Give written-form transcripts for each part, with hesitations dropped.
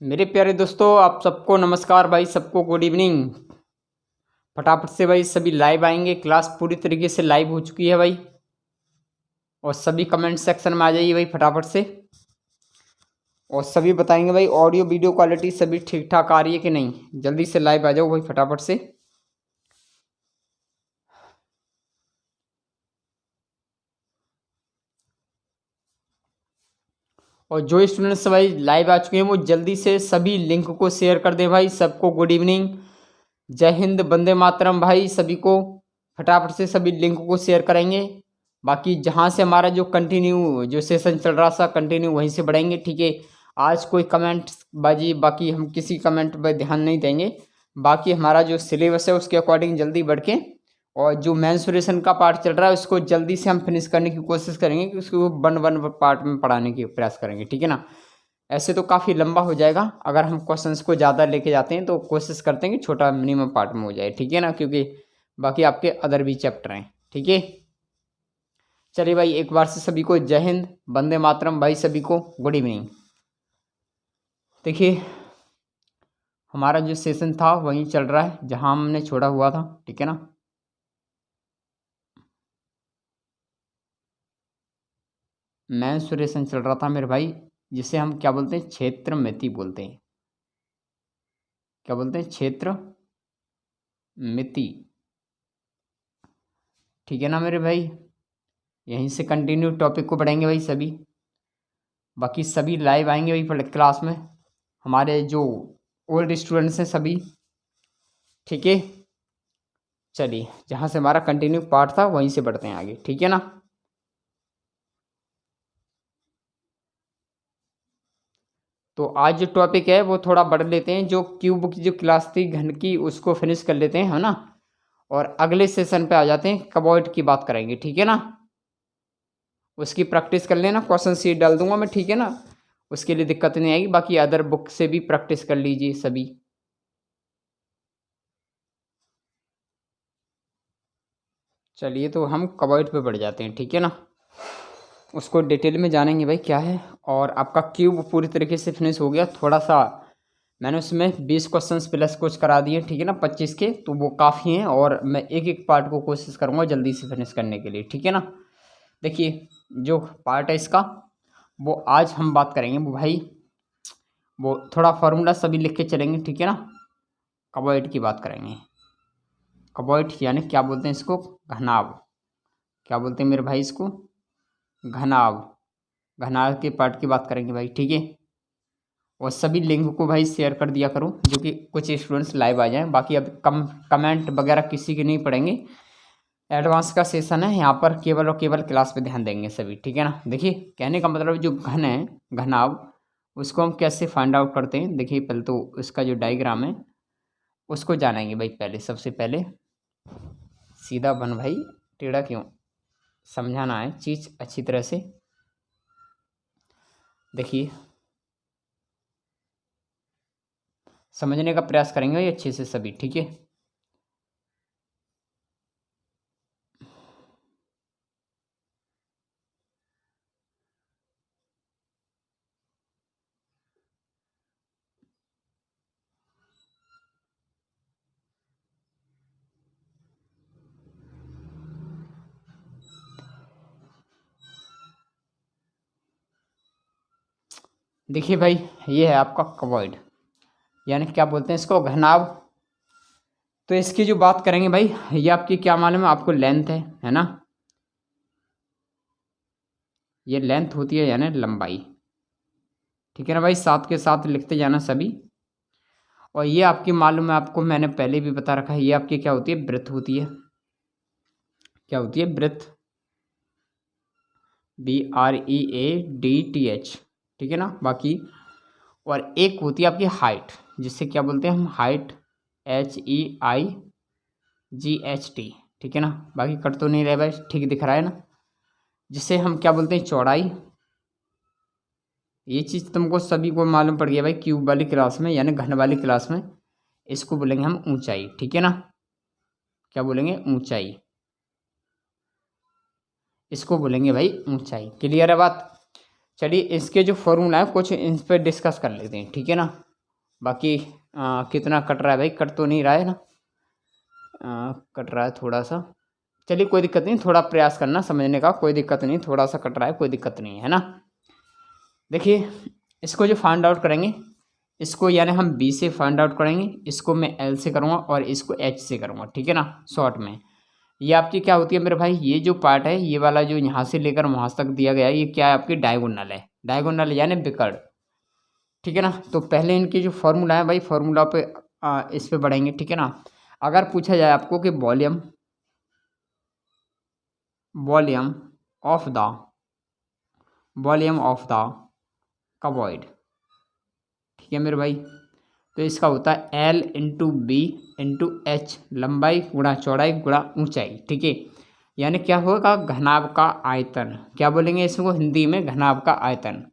मेरे प्यारे दोस्तों, आप सबको नमस्कार भाई, सबको गुड इवनिंग। फटाफट से भाई सभी लाइव आएंगे। क्लास पूरी तरीके से लाइव हो चुकी है भाई, और सभी कमेंट सेक्शन में आ जाइए भाई फटाफट से। और सभी बताएंगे भाई ऑडियो वीडियो क्वालिटी सभी ठीक ठाक आ रही है कि नहीं। जल्दी से लाइव आ जाओ भाई फटाफट से। और जो स्टूडेंट्स भाई लाइव आ चुके हैं वो जल्दी से सभी लिंक को शेयर कर दें भाई। सबको गुड इवनिंग, जय हिंद, वंदे मातरम भाई। सभी को फटाफट से सभी लिंक को शेयर करेंगे। बाकी जहाँ से हमारा जो कंटिन्यू जो सेशन चल रहा था कंटिन्यू वहीं से बढ़ेंगे, ठीक है। आज कोई कमेंट बाजी बाकी हम किसी कमेंट पर ध्यान नहीं देंगे। बाकी हमारा जो सिलेबस है उसके अकॉर्डिंग जल्दी बढ़ के, और जो मेंसुरेशन का पार्ट चल रहा है उसको जल्दी से हम फिनिश करने की कोशिश करेंगे कि उसको वन वन पार्ट में पढ़ाने की प्रयास करेंगे, ठीक है ना। ऐसे तो काफ़ी लंबा हो जाएगा। अगर हम क्वेश्चंस को ज़्यादा लेके जाते हैं तो कोशिश करते हैं कि छोटा मिनिमम पार्ट में हो जाए, ठीक है ना, क्योंकि बाकी आपके अदर भी चैप्टर हैं, ठीक है। चलिए भाई, एक बार से सभी को जय हिंद, वंदे मातरम भाई। सभी को गुड इवनिंग। देखिए, हमारा जो सेशन था वहीं चल रहा है जहां हमने छोड़ा हुआ था, ठीक है ना। मेंसुरेशन चल रहा था मेरे भाई, जिसे हम क्या बोलते हैं, क्षेत्र मिति बोलते हैं। क्या बोलते हैं, क्षेत्र मिति, ठीक है ना मेरे भाई। यहीं से कंटिन्यू टॉपिक को पढ़ेंगे भाई सभी। बाकी सभी लाइव आएंगे भाई क्लास में, हमारे जो ओल्ड स्टूडेंट्स हैं सभी, ठीक है। चलिए, जहाँ से हमारा कंटिन्यू पार्ट था वहीं से बढ़ते हैं आगे, ठीक है ना। तो आज जो टॉपिक है वो थोड़ा बढ़ लेते हैं। जो क्यूब की जो क्लास थी घन की उसको फिनिश कर लेते हैं, है ना। और अगले सेशन पे आ जाते हैं, कबॉइड की बात करेंगे, ठीक है ना। उसकी प्रैक्टिस कर लेना, क्वेश्चन सीट डाल दूंगा मैं, ठीक है ना। उसके लिए दिक्कत नहीं आएगी। बाकी अदर बुक से भी प्रैक्टिस कर लीजिए सभी। चलिए, तो हम कबॉइड पे बढ़ जाते हैं, ठीक है ना। उसको डिटेल में जानेंगे भाई क्या है। और आपका क्यूब पूरी तरीके से फिनिश हो गया। थोड़ा सा मैंने उसमें 20 क्वेश्चंस प्लस कुछ करा दिए, ठीक है ना, 25 के, तो वो काफ़ी हैं। और मैं एक एक पार्ट को कोशिश करूँगा जल्दी से फिनिश करने के लिए, ठीक है ना। देखिए, जो पार्ट है इसका वो आज हम बात करेंगे वो भाई, वो थोड़ा फार्मूला सभी लिख के चलेंगे, ठीक है ना। कबॉइड की बात करेंगे। कबॉइड यानी क्या बोलते हैं इसको, घनाभ। क्या बोलते हैं मेरे भाई इसको, घनाभ। घनाभ के पार्ट की बात करेंगे भाई, ठीक है। और सभी लिंक को भाई शेयर कर दिया करो, जो कि कुछ स्टूडेंट्स लाइव आ जाएं। बाकी अब कमेंट वगैरह किसी के नहीं पढ़ेंगे। एडवांस का सेशन है, यहाँ पर केवल और केवल क्लास पे ध्यान देंगे सभी, ठीक है ना। देखिए, कहने का मतलब जो घन है, घनाभ, उसको हम कैसे फाइंड आउट करते हैं। देखिए, पहले तो इसका जो डायग्राम है उसको जानेंगे भाई। पहले सबसे पहले सीधा बन भाई, टेढ़ा क्यों, समझाना है चीज़ अच्छी तरह से। देखिए, समझने का प्रयास करेंगे भाई अच्छे से सभी, ठीक है। देखिए भाई, ये है आपका कवॉइड, यानी क्या बोलते हैं इसको, घनाभ। तो इसकी जो बात करेंगे भाई, ये आपकी क्या मालूम है आपको, लेंथ है ना। ये लेंथ होती है यानी लंबाई, ठीक है ना भाई। साथ के साथ लिखते जाना सभी। और ये आपकी मालूम है आपको, मैंने पहले भी बता रखा है, ये आपकी क्या होती है, ब्रेथ होती है। क्या होती है, ब्रेथ, BREADTH, ठीक है ना। बाकी और एक होती है आपकी हाइट, जिससे क्या बोलते हैं हम, हाइट, HEIGHT, ठीक है ना। बाकी कट तो नहीं रहे भाई, ठीक दिख रहा है ना। जिसे हम क्या बोलते हैं, चौड़ाई। ये चीज़ तुमको सभी को मालूम पड़ गया भाई क्यूब वाली क्लास में, यानी घन वाली क्लास में। इसको बोलेंगे हम ऊंचाई, ठीक है ना। क्या बोलेंगे, ऊंचाई। इसको बोलेंगे भाई ऊंचाई। क्लियर है बात। चलिए, इसके जो फॉर्मूला है कुछ इन पर डिस्कस कर लेते हैं, ठीक है ना। बाकी कितना कट रहा है भाई, कट तो नहीं रहा है ना, कट रहा है थोड़ा सा। चलिए कोई दिक्कत नहीं, थोड़ा प्रयास करना समझने का, कोई दिक्कत नहीं, थोड़ा सा कट रहा है, कोई दिक्कत नहीं है ना। देखिए इसको जो फाइंड आउट करेंगे, इसको यानी हम बी से फाइंड आउट करेंगे, इसको मैं एल से करूँगा और इसको एच से करूँगा, ठीक है ना। शॉर्ट में ये आपकी क्या होती है मेरे भाई, ये जो पार्ट है ये वाला जो यहाँ से लेकर वहाँ तक दिया गया है, ये क्या है आपकी डायगोनल है, डायगोनल यानी बिकड़, ठीक है ना। तो पहले इनकी जो फॉर्मूला है भाई, फॉर्मूला पे इस पे बढ़ेंगे, ठीक है ना। अगर पूछा जाए आपको कि वॉल्यूम ऑफ द कबॉइड, ठीक है मेरे भाई, तो इसका होता है L into B into H, लंबाई गुणा चौड़ाई गुणा ऊंचाई, ठीक है। यानी क्या होगा, घनाभ का आयतन, क्या बोलेंगे इसको हिंदी में, घनाभ का आयतन।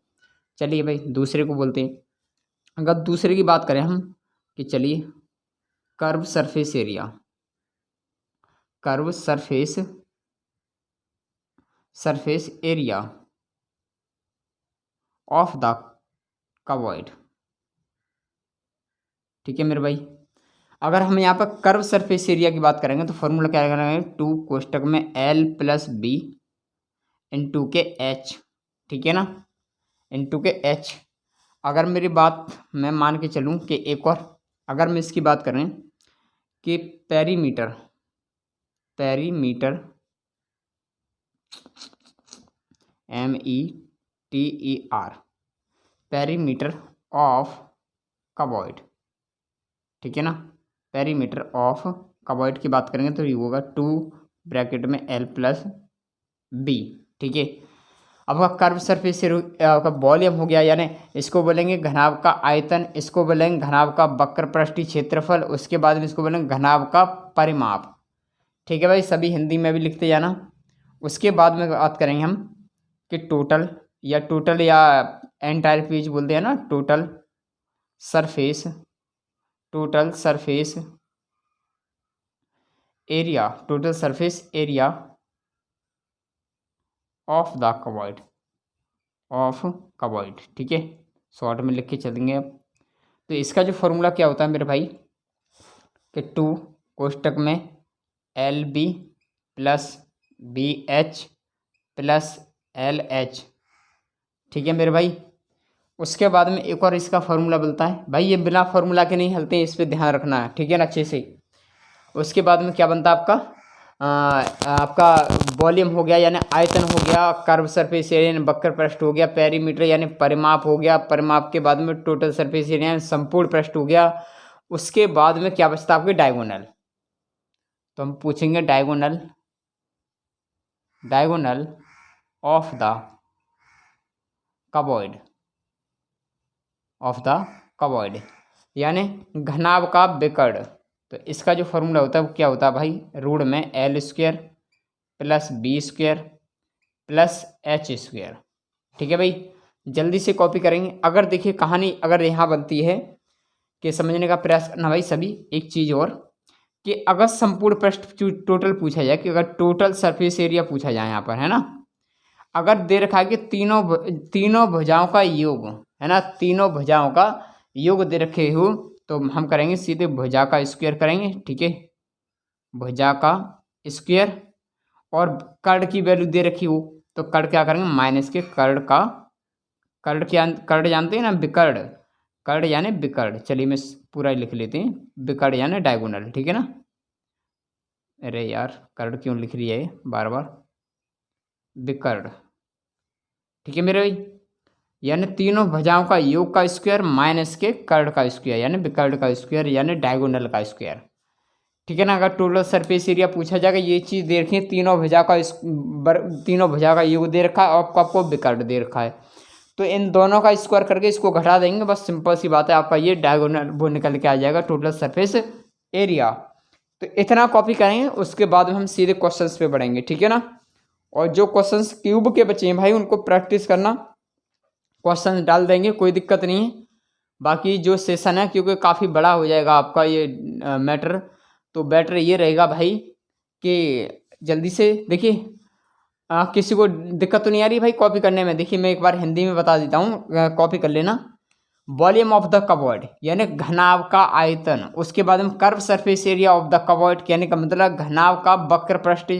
चलिए भाई दूसरे को बोलते हैं। अगर दूसरे की बात करें हम कि चलिए curve surface area, curve surface area of the cuboid, ठीक है मेरे भाई। अगर हम यहाँ पर कर्व सरफेस एरिया की बात करेंगे तो फॉर्मूला क्या करेंगे, 2 कोष्टक में एल प्लस बी इंटू के एच, ठीक है ना, इंटू के एच। अगर मेरी बात मैं मान के चलूँ कि एक और, अगर मैं इसकी बात करें कि पेरीमीटर METER, पेरीमीटर ऑफ कबॉइड, ठीक है ना, पेरीमीटर ऑफ कबॉइड की बात करेंगे तो ये होगा 2 ब्रैकेट में एल प्लस बी, ठीक है। अब आपका कर्व सरफेस से आपका वॉल्यूम हो गया, यानी इसको बोलेंगे घनाभ का आयतन, इसको बोलेंगे घनाभ का वक्र पृष्ठीय क्षेत्रफल, उसके बाद में इसको बोलेंगे घनाभ का परिमाप, ठीक है भाई, सभी हिंदी में भी लिखते जाना। उसके बाद में बात करेंगे हम कि टोटल या एंटायर पेज बोलते हैं ना, total surface area of the cuboid, ठीक है, शॉर्ट में लिख के चलेंगे अब। तो इसका जो फॉर्मूला क्या होता है मेरे भाई कि 2 कोष्टक में L B plus B H plus L H, ठीक है मेरे भाई। उसके बाद में एक और इसका फार्मूला बनता है भाई, ये बिना फार्मूला के नहीं हलते हैं, इस पर ध्यान रखना है, ठीक है ना अच्छे से। उसके बाद में क्या बनता है आपका आपका वॉल्यूम हो गया यानी आयतन हो गया, कर्व सरफेस एरिया यानी वक्र पृष्ठ हो गया, पेरीमीटर यानी परिमाप हो गया, परिमाप के बाद में टोटल सरफेस एरिया यानी संपूर्ण पृष्ठ हो गया। उसके बाद में क्या बचता है आपके डायगोनल, तो हम पूछेंगे डायगोनल ऑफ द कबॉइड यानी घनाभ का विकर्ण। तो इसका जो फॉर्मूला होता है वो क्या होता है भाई, रूट में L square plus B square plus H square, ठीक है भाई। जल्दी से कॉपी करेंगे। अगर देखिए कहानी अगर यहाँ बनती है कि समझने का प्रयास करना भाई सभी। एक चीज़ और कि अगर संपूर्ण पृष्ठ टोटल पूछा जाए, कि अगर टोटल सरफेस एरिया पूछा जाए यहाँ पर, है ना, अगर दे रखा है कि तीनों भुजाओं का योग, है ना, तीनों भुजाओं का योग दे रखे हो, तो हम करेंगे सीधे भुजा का स्क्वायर करेंगे, ठीक है, भुजा का स्क्वायर। और कर्ण की वैल्यू दे रखी हो तो कर्ण क्या करेंगे, माइनस के कर्ण का, कर्ण जानते हैं ना, विकर्ण, कर्ण यानी विकर्ण। चलिए मैं पूरा लिख लेते हैं, विकर्ण यानी डायगोनल, ठीक है ना। अरे यार कर्ण क्यों लिख रही है बार बार, विकर्ण, ठीक है मेरे भाई। यानी तीनों भुजाओं का योग का स्क्वायर माइनस के कर्ण का स्क्वायर यानी विकर्ण का स्क्वायर यानी डायगोनल का स्क्वायर, ठीक है ना। अगर टोटल सरफेस एरिया पूछा जाएगा, ये चीज़ दे रखी है, तीनों भुजा का योग दे रखा है और आपको विकर्ण दे रखा है, तो इन दोनों का स्क्वायर करके इसको घटा देंगे, बस सिंपल सी बात है, आपका ये डायगोनल वो निकल के आ जाएगा टोटल सरफेस एरिया। तो इतना कॉपी करेंगे, उसके बाद में हम सीधे क्वेश्चंस पे बढ़ेंगे, ठीक है ना। और जो क्वेश्चंस क्यूब के बचे हैं भाई उनको प्रैक्टिस करना, क्वेश्चन डाल देंगे, कोई दिक्कत नहीं है। बाकी जो सेशन है क्योंकि काफ़ी बड़ा हो जाएगा आपका ये मैटर, तो बेटर ये रहेगा भाई कि जल्दी से देखिए, किसी को दिक्कत तो नहीं आ रही भाई कॉपी करने में। देखिए मैं एक बार हिंदी में बता देता हूँ, कॉपी कर लेना। वॉल्यूम ऑफ द कवर्ड यानी घनाव का आयतन, उसके बाद में curve surface area of the cuboid यानी का मतलब घनाव का वक्र पृष्ठ,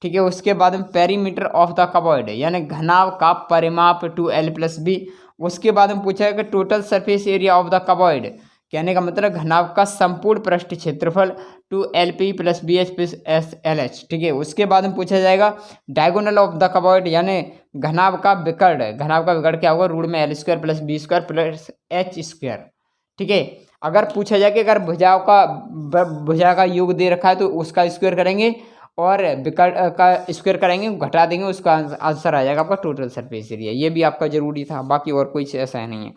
ठीक है। उसके बाद में पेरीमीटर ऑफ द कवर्ड यानी घनाव का परिमाप 2l+b। उसके बाद में पूछा है कि total surface area of the covered कहने का मतलब घनाव का संपूर्ण पृष्ठ क्षेत्रफल 2lp+bh+s_lh, ठीक है। उसके बाद में पूछा जाएगा डायगोनल ऑफ द कवर्ड यानी घनाव का विकर्ण, घनाव का विकर्ण क्या होगा, रूट में l² + b² + h², ठीक है। अगर पूछा जाए कि अगर भुजा का योग दे रखा है तो उसका स्क्वायर करेंगे और विकर्ण का स्क्वायर करेंगे, घटा देंगे, उसका आंसर आ जाएगा आपका टोटल सरफेस एरिया। ये भी आपका जरूरी था, बाकी और कोई ऐसा नहीं है।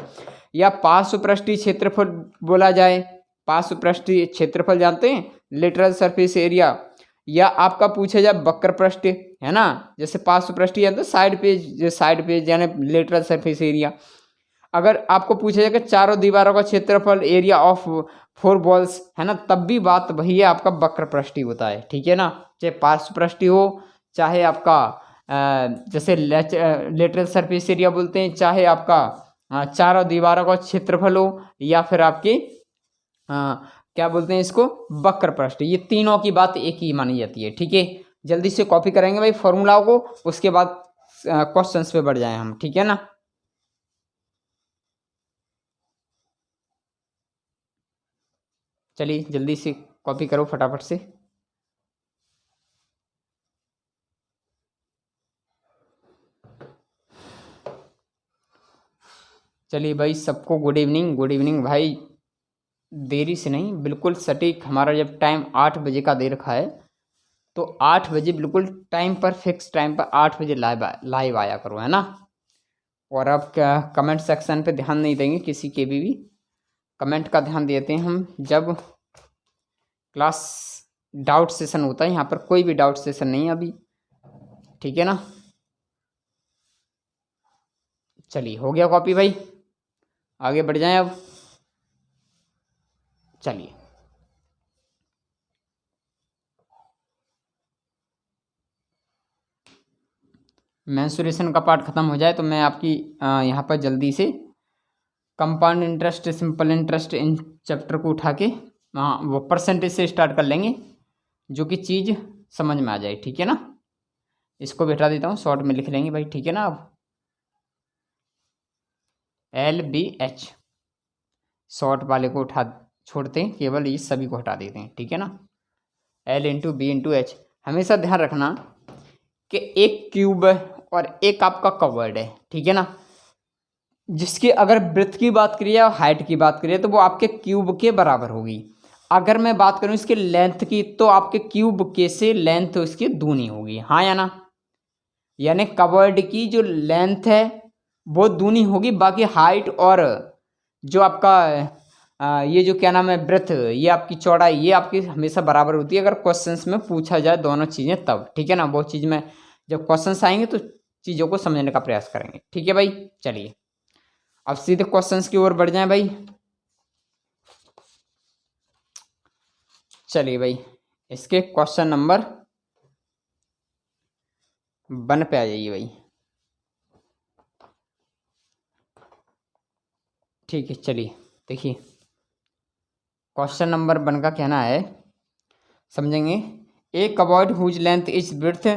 या पार्श्वपृष्ठीय क्षेत्रफल बोला जाए, पार्श्वपृष्ठीय क्षेत्रफल जानते हैं, लेटरल सरफेस एरिया। या आपका पूछा जाए वक्र पृष्ठ, है ना, जैसे पार्श्वपृष्ठीय तो साइड पेज यानी लेटरल सरफेस एरिया। अगर आपको पूछा जाए कि चारों दीवारों का क्षेत्रफल एरिया ऑफ 4 वॉल्स, है ना, तब भी बात वही है, आपका वक्र पृष्ठीय होता है, ठीक है ना। चाहे पार्श्वपृष्ठीय हो, चाहे आपका जैसे लेटरल सरफेस एरिया बोलते हैं, चाहे आपका चारों दीवारों का क्षेत्रफल हो, या फिर आपकी क्या बोलते हैं इसको, वक्र पृष्ठ, ये तीनों की बात एक ही मानी जाती है, ठीक है। जल्दी से कॉपी करेंगे भाई फॉर्मूलाओं को, उसके बाद क्वेश्चंस पे बढ़ जाएं हम, ठीक है ना। चलिए जल्दी से कॉपी करो फटाफट से। चलिए भाई सबको गुड इवनिंग, गुड इवनिंग भाई। देरी से नहीं, बिल्कुल सटीक हमारा जब टाइम 8 बजे का दे रखा है तो 8 बजे बिल्कुल टाइम पर, फिक्स टाइम पर 8 बजे लाइव आया करो, है ना। और अब क्या कमेंट सेक्शन पे ध्यान नहीं देंगे किसी के भी कमेंट का ध्यान देते हैं हम जब क्लास डाउट सेशन होता है। यहाँ पर कोई भी डाउट सेशन नहीं है अभी, ठीक है ना। चलिए हो गया कॉपी भाई, आगे बढ़ जाएं अब। चलिए मेंसुरेशन का पार्ट खत्म हो जाए तो मैं आपकी यहाँ पर जल्दी से compound interest, simple interest, in chapter को उठा के वो परसेंटेज से स्टार्ट कर लेंगे, जो कि चीज़ समझ में आ जाए, ठीक है ना। इसको बैठा देता हूँ, शॉर्ट में लिख लेंगे भाई, ठीक है ना। अब LBH शॉर्ट वाले को उठा छोड़ते हैं, केवल ये सभी को हटा देते हैं, ठीक है ना। L×B×H। हमेशा ध्यान रखना कि एक क्यूब और एक आपका कवर्ड है, ठीक है ना। जिसकी अगर ब्रेथ की बात करिए या हाइट की बात करिए तो वो आपके क्यूब के बराबर होगी। अगर मैं बात करूँ इसके लेंथ की तो आपके क्यूब के से लेंथ उसकी दूनी होगी, हाँ या ना। यानी कवर्ड की जो लेंथ है वो दूनी होगी, बाकी हाइट और जो आपका ये जो क्या नाम है ब्रेथ, ये आपकी चौड़ाई, ये आपकी हमेशा बराबर होती है अगर क्वेश्चंस में पूछा जाए दोनों चीज़ें तब, ठीक है ना। वो चीज़ में जब क्वेश्चंस आएंगे तो चीज़ों को समझने का प्रयास करेंगे, ठीक है भाई। चलिए अब सीधे क्वेश्चंस की ओर बढ़ जाएं भाई। चलिए भाई इसके क्वेश्चन नंबर 1 पे आ जाइए भाई, ठीक है। चलिए देखिए क्वेश्चन नंबर 1 का कहना है, समझेंगे। A cuboid whose length is breadth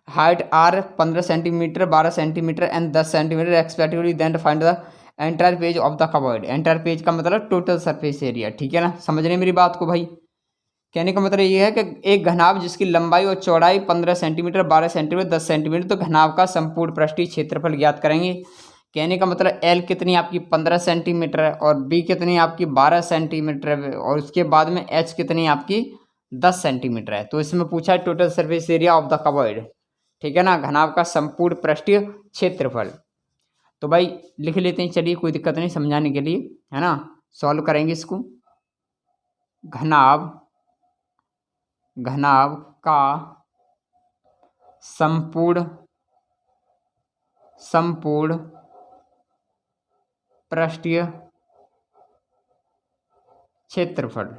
height are 15 centimetre, 12 centimetre and 10 centimetre respectively, then find the entire page of the cuboid. Entire page का मतलब टोटल सरफेस एरिया, ठीक है ना। समझ रहे मेरी बात को भाई। कहने का मतलब ये है कि एक घनाभ जिसकी लंबाई और चौड़ाई 15 सेंटीमीटर, 12 सेंटीमीटर, 10 सेंटीमीटर, तो घनाभ का संपूर्ण पृष्ठीय क्षेत्रफल ज्ञात करेंगे। कहने का मतलब L कितनी आपकी 15 सेंटीमीटर है और B कितनी आपकी 12 सेंटीमीटर है और उसके बाद में H कितनी आपकी 10 सेंटीमीटर है। तो इसमें पूछा है total surface area of the covered, ठीक है ना, घनाभ का संपूर्ण पृष्ठीय क्षेत्रफल। तो भाई लिख लेते हैं, चलिए कोई दिक्कत नहीं समझाने के लिए, है ना। सॉल्व करेंगे इसको। घनाभ का संपूर्ण पृष्ठीय क्षेत्रफल,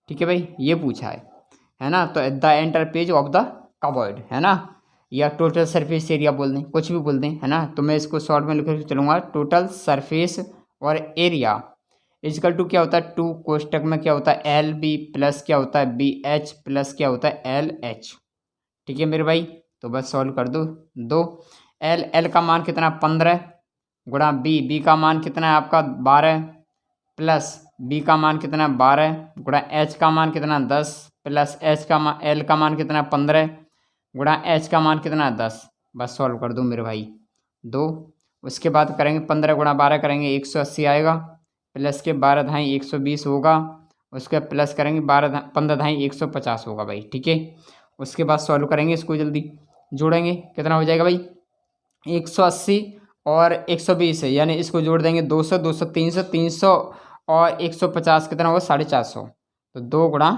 ठीक है भाई, ये पूछा है ना। तो the entire page of the covered, है ना, या टोटल सरफेस एरिया बोल दें, कुछ भी बोल दें, है ना। तो मैं इसको शॉर्ट में लिख के चलूँगा, टोटल सरफेस और एरिया इजकल टू क्या होता है, 2 कोष्टक में क्या होता है एल बी प्लस क्या होता है बी एच प्लस क्या होता है एल एच। ठीक है मेरे भाई, तो बस सॉल्व कर दो। दो एल का मान कितना 15 गुणा बी का मान कितना है आपका 12 प्लस बी का मान कितना 12 गुणा एच का मान कितना 10 प्लस एच का मान एल का मान कितना 15 गुणा एच का मान कितना 10। बस सॉल्व कर दो मेरे भाई। दो उसके बाद करेंगे 15 गुणा 12 करेंगे 180 आएगा, प्लस के 12 धाई 120 होगा, उसके प्लस करेंगे 15 धाई 150 होगा भाई। ठीक है, उसके बाद सॉल्व करेंगे इसको, जल्दी जोड़ेंगे कितना हो जाएगा भाई 180 और 120 है, यानी इसको जोड़ देंगे 200 200 300 300 और 150 कितना होगा 450। तो 2 गुणा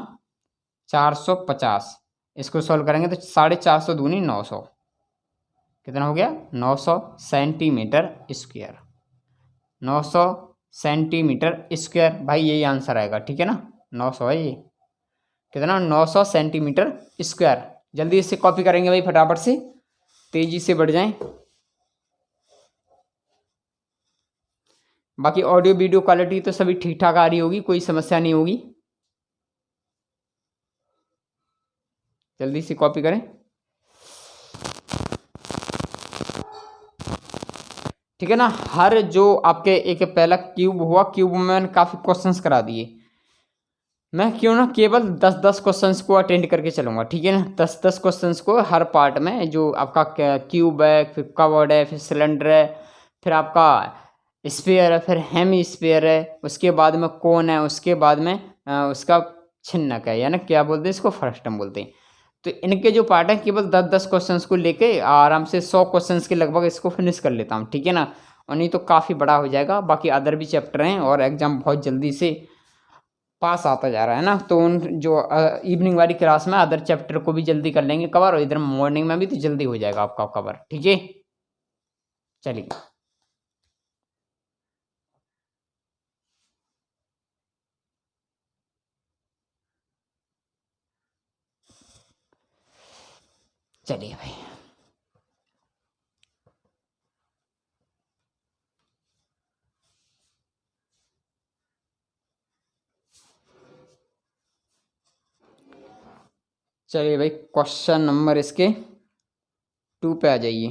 450, इसको सॉल्व करेंगे तो 450 दूनी 900, कितना हो गया 900 सेंटीमीटर स्क्वायर। 900 सेंटीमीटर स्क्वायर भाई यही आंसर आएगा। ठीक है ना, 900 है ये, कितना 900 सेंटीमीटर स्क्वायर। जल्दी इससे कॉपी करेंगे भाई फटाफट से, तेजी से बढ़ जाएं। बाकी ऑडियो वीडियो क्वालिटी तो सभी ठीक ठाक आ रही होगी, कोई समस्या नहीं होगी। जल्दी से कॉपी करें। ठीक है ना, हर जो आपके एक पहला क्यूब हुआ, क्यूब में मैंने काफ़ी क्वेश्चंस करा दिए। मैं क्यों ना केवल 10-10 क्वेश्चंस को अटेंड करके चलूँगा। ठीक है ना, 10-10 क्वेश्चंस को हर पार्ट में, जो आपका क्यूब है, फिर कवर्ड है, फिर सिलेंडर है, फिर आपका स्फीयर है, फिर हेमी स्फीयर है, उसके बाद में कोन है, उसके बाद में उसका छिन्नक है, यानी क्या बोलते हैं इसको फ्रस्टम बोलते हैं। तो इनके जो पार्ट है केवल 10-10 क्वेश्चंस को लेके आराम से 100 क्वेश्चंस के लगभग इसको फिनिश कर लेता हूँ। ठीक है ना, और नहीं तो काफ़ी बड़ा हो जाएगा। बाकी अदर भी चैप्टर हैं और एग्जाम बहुत जल्दी से पास आता जा रहा है ना, तो उन जो इवनिंग वाली क्लास में अदर चैप्टर को भी जल्दी कर लेंगे कवर, और इधर मॉर्निंग में भी तो जल्दी हो जाएगा आपका कवर। ठीक है, चलिए चलिए भाई। चलिए भाई, क्वेश्चन नंबर इसके 2 पे आ जाइए।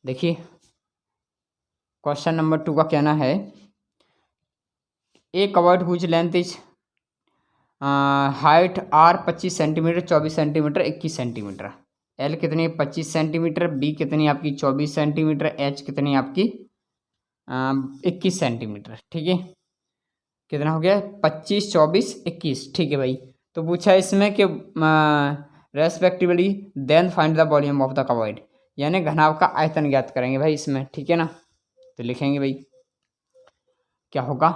देखिए क्वेश्चन नंबर 2 का कहना है, a cuboid whose length is height are 25 centimetre 24 centimetre 21 centimetre. L कितनी 25 सेंटीमीटर, बी कितनी आपकी 24 सेंटीमीटर, एच कितनी आपकी 21 सेंटीमीटर। ठीक है, कितना हो गया 25 24 21। ठीक है भाई, तो पूछा इसमें कि respectively then find the volume of the cuboid, यानी घनाभ का आयतन ज्ञात करेंगे भाई इसमें। ठीक है ना, तो लिखेंगे भाई क्या होगा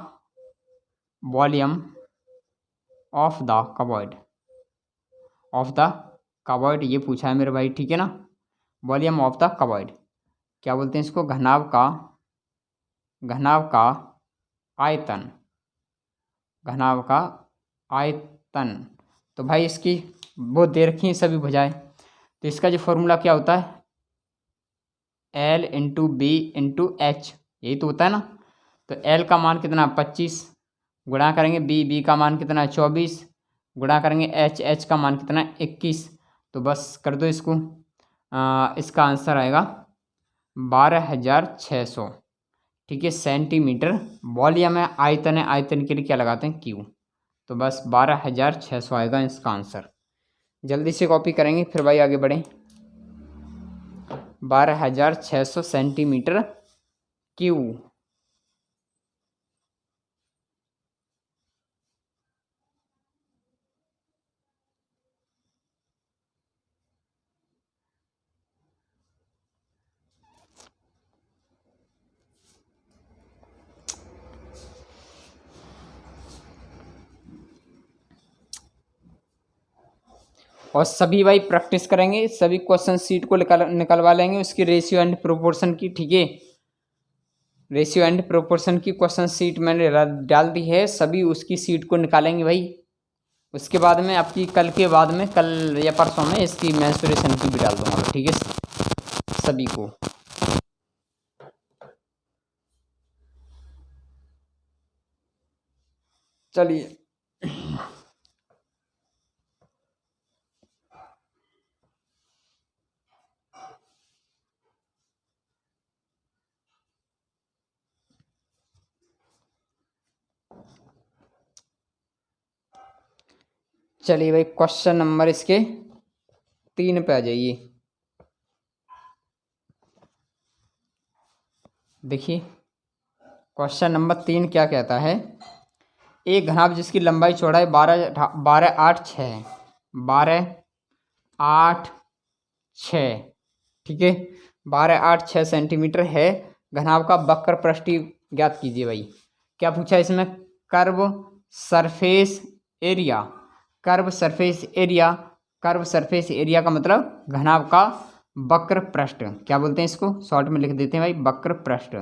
volume of the covered, of the covered ये पूछा है मेरे भाई। ठीक है ना, वॉल्यूम ऑफ द कवर्ड क्या बोलते हैं इसको, घनाभ का आयतन, घनाभ का आयतन। तो भाई इसकी वो दे रखी है सभी भुजाएं, तो इसका जो फॉर्मूला क्या होता है L into B into H, यही तो होता है ना। तो L का मान कितना 25 गुणा करेंगे बी का मान कितना 24 गुणा करेंगे एच का मान कितना 21। तो बस कर दो इसको, इसका आंसर आएगा 12,600। ठीक है, सेंटीमीटर वॉल्यूम है, आयतन है, आयतन के लिए क्या लगाते हैं क्यू। तो बस 12,600 आएगा इसका आंसर। जल्दी से कॉपी करेंगे फिर भाई आगे बढ़ें। 12,600 सेंटीमीटर क्यू। और सभी भाई प्रैक्टिस करेंगे, सभी क्वेश्चन सीट को निकलवा लेंगे उसकी रेशियो एंड प्रोपोर्शन की। ठीक है, रेशियो एंड प्रोपोर्शन की क्वेश्चन सीट मैंने डाल दी है, सभी उसकी सीट को निकालेंगे भाई। उसके बाद में आपकी कल के बाद में, कल या परसों में इसकी मेंसुरेशन की भी डाल दूंगा। ठीक है, सभी को। चलिए चलिए भाई क्वेश्चन नंबर इसके 3 पे आ जाइए। देखिए क्वेश्चन नंबर 3 क्या कहता है। एक घनाभ जिसकी लंबाई चौड़ाई 12 8 6 12 8 6 ठीक है 12 8 6 सेंटीमीटर है। घनाभ का वक्र पृष्ठ ज्ञात कीजिए भाई। क्या पूछा है इसमें। Curve surface area. Curve surface area. Curve surface area का मतलब घनाभ का वक्र पृष्ठ। क्या बोलते हैं इसको, शॉर्ट में लिख देते हैं भाई, वक्र पृष्ठ।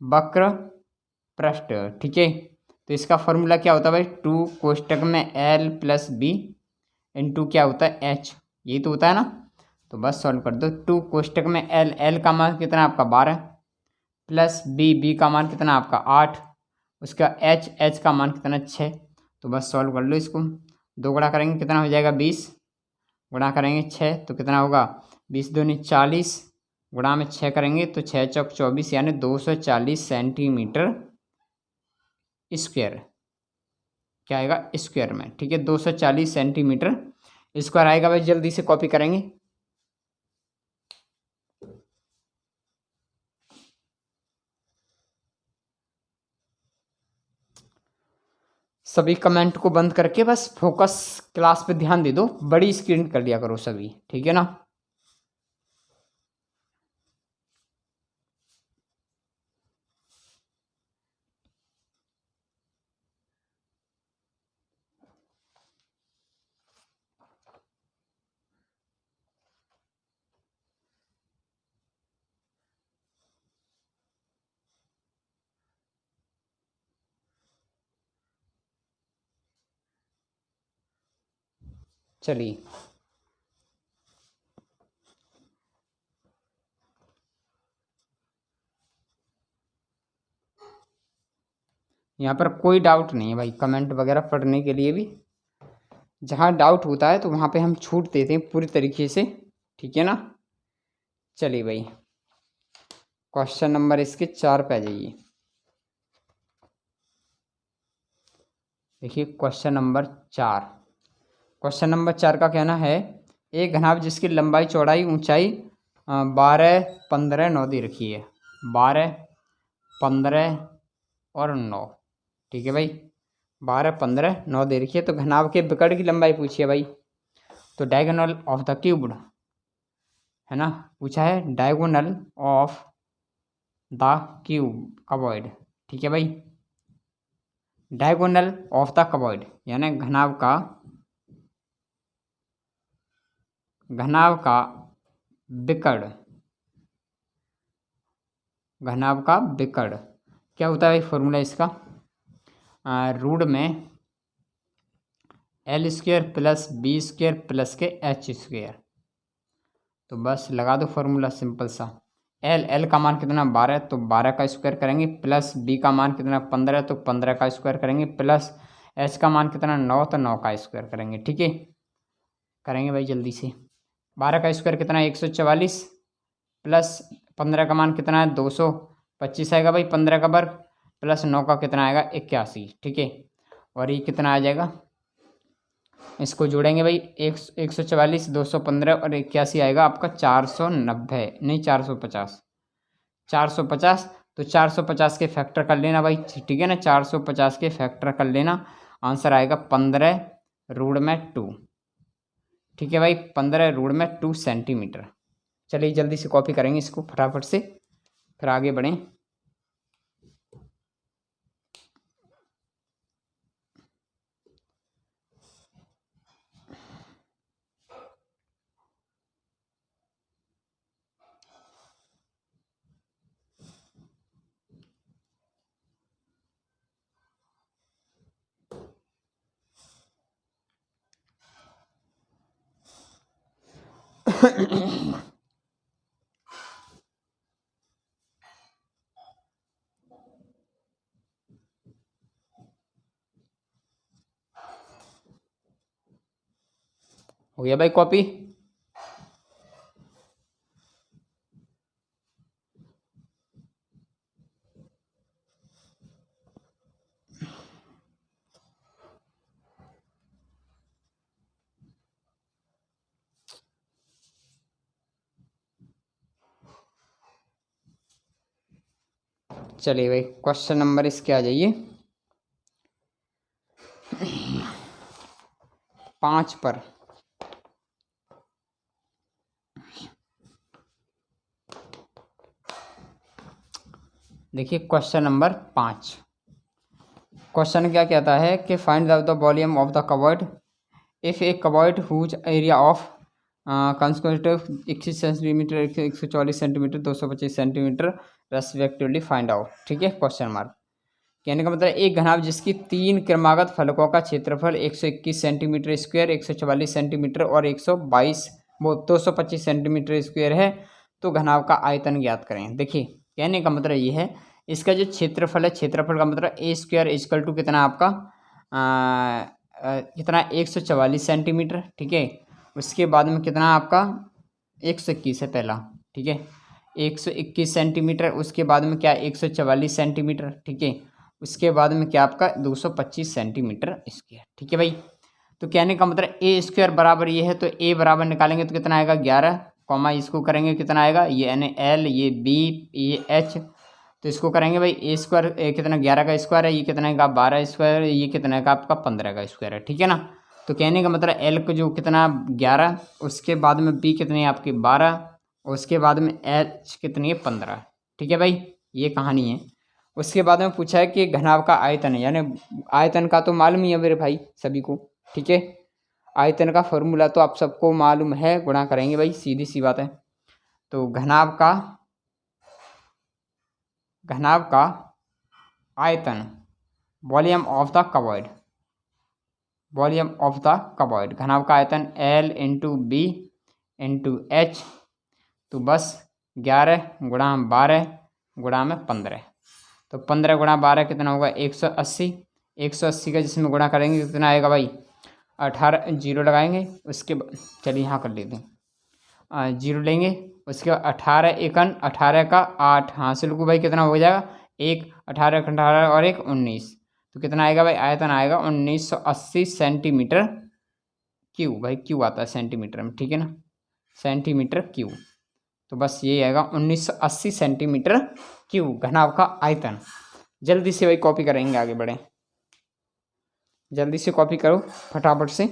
वक्र पृष्ठ ठीक है। तो इसका फॉर्मूला क्या होता है भाई, 2 कोष्टक में L प्लस बी इंटू क्या होता है H। यही तो होता है ना। तो बस सॉल्व कर दो। 2 कोष्टक में L का मान कितना आपका 12 प्लस बी का मान कितना आपका 8 उसका H का मान कितना 6। तो बस सॉल्व कर लो इसको। 2 गुणा करेंगे कितना हो जाएगा 20 गुणा करेंगे 6 तो कितना होगा 20 दूनी 40 गुणा में 6 करेंगे तो 6 चौक 24 यानी 240 सेंटीमीटर स्क्वायर। क्या आएगा स्क्वायर में, ठीक है 240 सेंटीमीटर स्क्वायर आएगा भाई। जल्दी से कॉपी करेंगे। सभी कमेंट को बंद करके बस फोकस क्लास पे ध्यान दे दो। बड़ी स्क्रीन कर लिया करो सभी, ठीक है ना। चलिए यहाँ पर कोई डाउट नहीं है भाई, कमेंट वगैरह पढ़ने के लिए भी जहाँ डाउट होता है तो वहाँ पे हम छूट देते हैं पूरी तरीके से, ठीक है ना। चलिए भाई क्वेश्चन नंबर इसके 4 पे आ जाइए। देखिए क्वेश्चन नंबर 4। क्वेश्चन नंबर 4 का कहना है एक घनाभ जिसकी लंबाई चौड़ाई ऊंचाई 12 15 9 दे रखी है। 12 15 और 9 ठीक है भाई। 12 15 9 दे रखी है। तो घनाभ के विकर्ण की लंबाई पूछी है भाई। तो डायगोनल ऑफ द क्यूब्ड है ना, पूछा है डायगोनल ऑफ द क्यूब कबॉइड, ठीक है भाई। डायगोनल ऑफ द कबॉइड यानी घनाभ का विकर्ण। घनाभ का विकर्ण क्या होता है भाई, फॉर्मूला इसका रूट में L² प्लस B² प्लस के H²। तो बस लगा दो फॉर्मूला सिंपल सा। L का मान कितना 12 तो 12 का स्क्वायर करेंगे प्लस B का मान कितना 15 तो 15 का स्क्वायर करेंगे प्लस H का मान कितना 9 तो 9 का स्क्वायर करेंगे, ठीक है। करेंगे भाई जल्दी से। 12 का स्क्वायर कितना है 144 प्लस 15 का मान कितना है 225 आएगा भाई 15 का वर्ग प्लस 9 का कितना आएगा 81, ठीक है। और ये कितना आ जाएगा, इसको जोड़ेंगे भाई 144 215 और 81 आएगा आपका 490 नहीं 450। 450 तो 450 के फैक्टर कर लेना भाई, ठीक है ना। 450 के फैक्टर कर लेना, आंसर आएगा 15√2, ठीक है भाई 15√2 सेंटीमीटर। चलिए जल्दी से कॉपी करेंगे इसको फटाफट से, फिर आगे बढ़ें। हो गया भाई कॉपी। चलिए भाई क्वेश्चन नंबर इसके आ जाइए 5 पर। देखिए क्वेश्चन नंबर 5। क्वेश्चन क्या कहता है कि find the volume of the cuboid if a cuboid whose area of constructive 21 centimetre 144 centimetre 225 centimetre respectively find out. ठीक है क्वेश्चन मार्क। कहने का मतलब एक घनाभ जिसकी 3 क्रमागत फलकों का क्षेत्रफल 121 सेंटीमीटर स्क्वायर 144 सेंटीमीटर और 225 सेंटीमीटर स्क्वायर है तो घनाभ का आयतन ज्ञात करें। देखिए कहने का मतलब ये है इसका जो क्षेत्रफल है, क्षेत्रफल का मतलब ए स्क्वायर इजकल टू कितना आपका कितना 144 सेंटीमीटर। ठीक है, उसके बाद में कितना आपका 121 है पहला। ठीक है, 121 सेंटीमीटर, उसके बाद में क्या 144 सेंटीमीटर। ठीक है, उसके बाद में क्या आपका 225 सेंटीमीटर स्क्वायर। ठीक है भाई, तो कहने का मतलब ए स्क्वायर बराबर ये है तो ए बराबर निकालेंगे तो कितना आएगा 11, कॉमा इसको करेंगे कितना आएगा ये यानी एल, ये बी, ये एच, तो इसको करेंगे भाई ए स्क्वायर कितना 11 का स्क्वायर है, ये कितना का 12 स्क्वायर, ये कितना का आपका 15 का स्क्वायर है। ठीक है ना, तो कहने का मतलब एल को जो कितना 11, उसके बाद में बी कितनी है आपकी 12, उसके बाद में एच कितनी है 15। ठीक है भाई, ये कहानी है। उसके बाद में पूछा है कि घनाभ का आयतन है, यानी आयतन का तो मालूम ही है मेरे भाई सभी को। ठीक है, आयतन का फॉर्मूला तो आप सबको मालूम है, गुणा करेंगे भाई, सीधी सी बात है। तो घनाभ का आयतन volume of the cuboid, volume of the cuboid, घनाभ का आयतन L into B into H, तो बस 11 गुणा 12 गुणा में 15, तो 15 गुणा 12 कितना होगा 180, 180 का जिसमें गुणा करेंगे कितना आएगा भाई 18, जीरो लगाएंगे, उसके बाद चलिए यहाँ कर लेते हैं, जीरो लेंगे, उसके बाद 18 एकन 18 का 8 हासिल को भाई कितना हो जाएगा 1, 18 18 और 1 19, तो कितना आएगा भाई आयतन आएगा 1980 सेंटीमीटर क्यूब। भाई क्यूब आता है सेंटीमीटर में, ठीक है ना, सेंटीमीटर क्यूब, तो बस ये आएगा 1980 सेंटीमीटर क्यूब घनाभ का आयतन। जल्दी से भाई कॉपी करेंगे, आगे बढ़ें, जल्दी से कॉपी करो फटाफट से।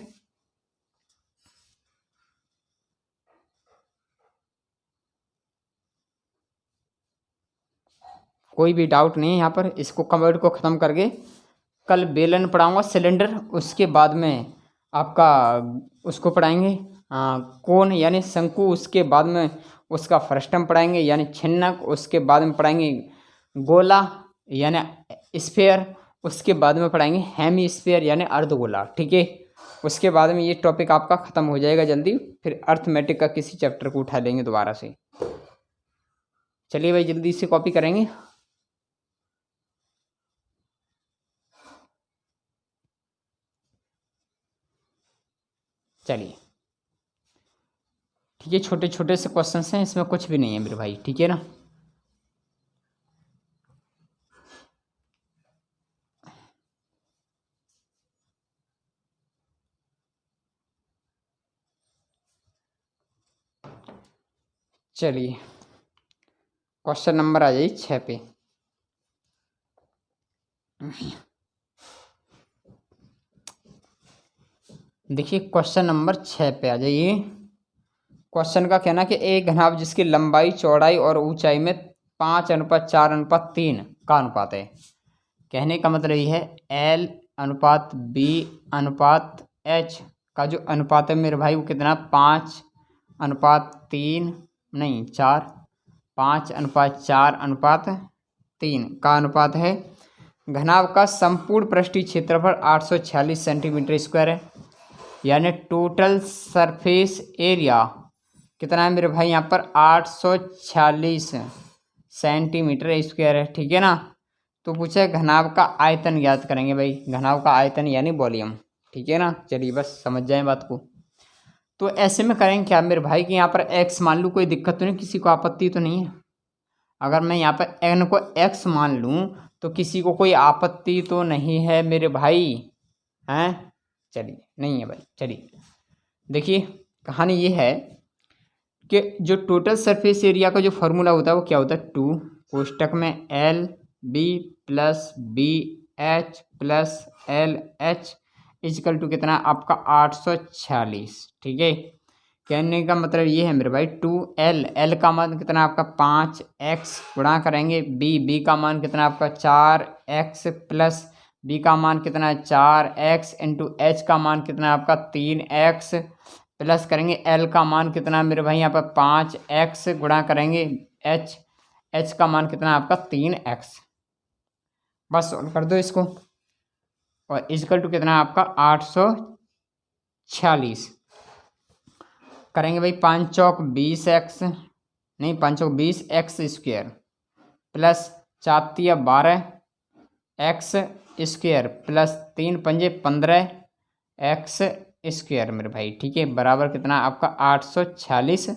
कोई भी डाउट नहीं है यहाँ पर, इसको कवर्ड को ख़त्म करके कल बेलन पढ़ाऊँगा सिलेंडर, उसके बाद में आपका उसको पढ़ाएंगे कोन यानी शंकु, उसके बाद में उसका फ्रस्टम पढ़ाएंगे यानी छिन्नक, उसके बाद में पढ़ाएंगे गोला यानी स्फेयर, उसके बाद में पढ़ाएंगे हेमी स्फेयर यानी अर्धगोला। ठीक है, उसके बाद में ये टॉपिक आपका ख़त्म हो जाएगा जल्दी, फिर अर्थमेटिक का किसी चैप्टर को उठा लेंगे दोबारा से। चलिए भाई जल्दी से कॉपी करेंगे। चलिए ठीक है, छोटे छोटे से क्वेश्चन हैं, इसमें कुछ भी नहीं है मेरे भाई, ठीक है ना। चलिए क्वेश्चन नंबर आ जाइए 6 पे। देखिए क्वेश्चन नंबर 6 पे आ जाइए। क्वेश्चन का कहना कि एक घनाभ जिसकी लंबाई चौड़ाई और ऊंचाई में 5:4:3 का अनुपात है। कहने का मतलब ये है L अनुपात B अनुपात H का जो अनुपात है मेरे भाई वो कितना 5:3 नहीं 4, 5:4:3 का अनुपात है। घनाभ का संपूर्ण पृष्ठीय क्षेत्रफल 846 सेंटीमीटर स्क्वायर है, यानी टोटल सरफेस एरिया कितना है मेरे भाई यहाँ पर 846 सेंटीमीटर स्क्वायर है। ठीक है ना, तो पूछा घनाभ का आयतन ज्ञात करेंगे भाई, घनाभ का आयतन यानी वॉल्यूम। ठीक है ना, चलिए बस समझ जाए बात को। तो ऐसे में करेंगे क्या मेरे भाई कि यहाँ पर x मान लूँ, कोई दिक्कत तो नहीं, किसी को आपत्ति तो नहीं है? अगर मैं यहाँ पर n को x मान लूँ तो किसी को कोई आपत्ति तो नहीं है मेरे भाई, हैं? चलिए, नहीं है भाई। चलिए देखिए, कहानी ये है कि जो टोटल सरफेस एरिया का जो फॉर्मूला होता है वो क्या होता है, 2 कोष्टक में L B plus B H plus L H equal to कितना आपका 846। ठीक है, कहने का मतलब ये है मेरे भाई 2l, एल का मान कितना आपका 5x गुणा करेंगे बी का मान कितना आपका 4x प्लस बी का मान कितना 4x इंटू एच का मान कितना आपका 3x प्लस करेंगे एल का मान कितना मेरे भाई यहाँ पर 5x गुणा करेंगे एच का मान कितना आपका 3x। बस सॉल्व कर दो इसको और इजकल टू कितना आपका 846 करेंगे भाई। 5 चौक 20x, नहीं 5 चौक 20x स्क्वेयर प्लस 4 तिया 12x स्क्वेयर प्लस 3 पंजे 15x स्क्वेयर मेरे भाई। ठीक है, बराबर कितना आपका 846।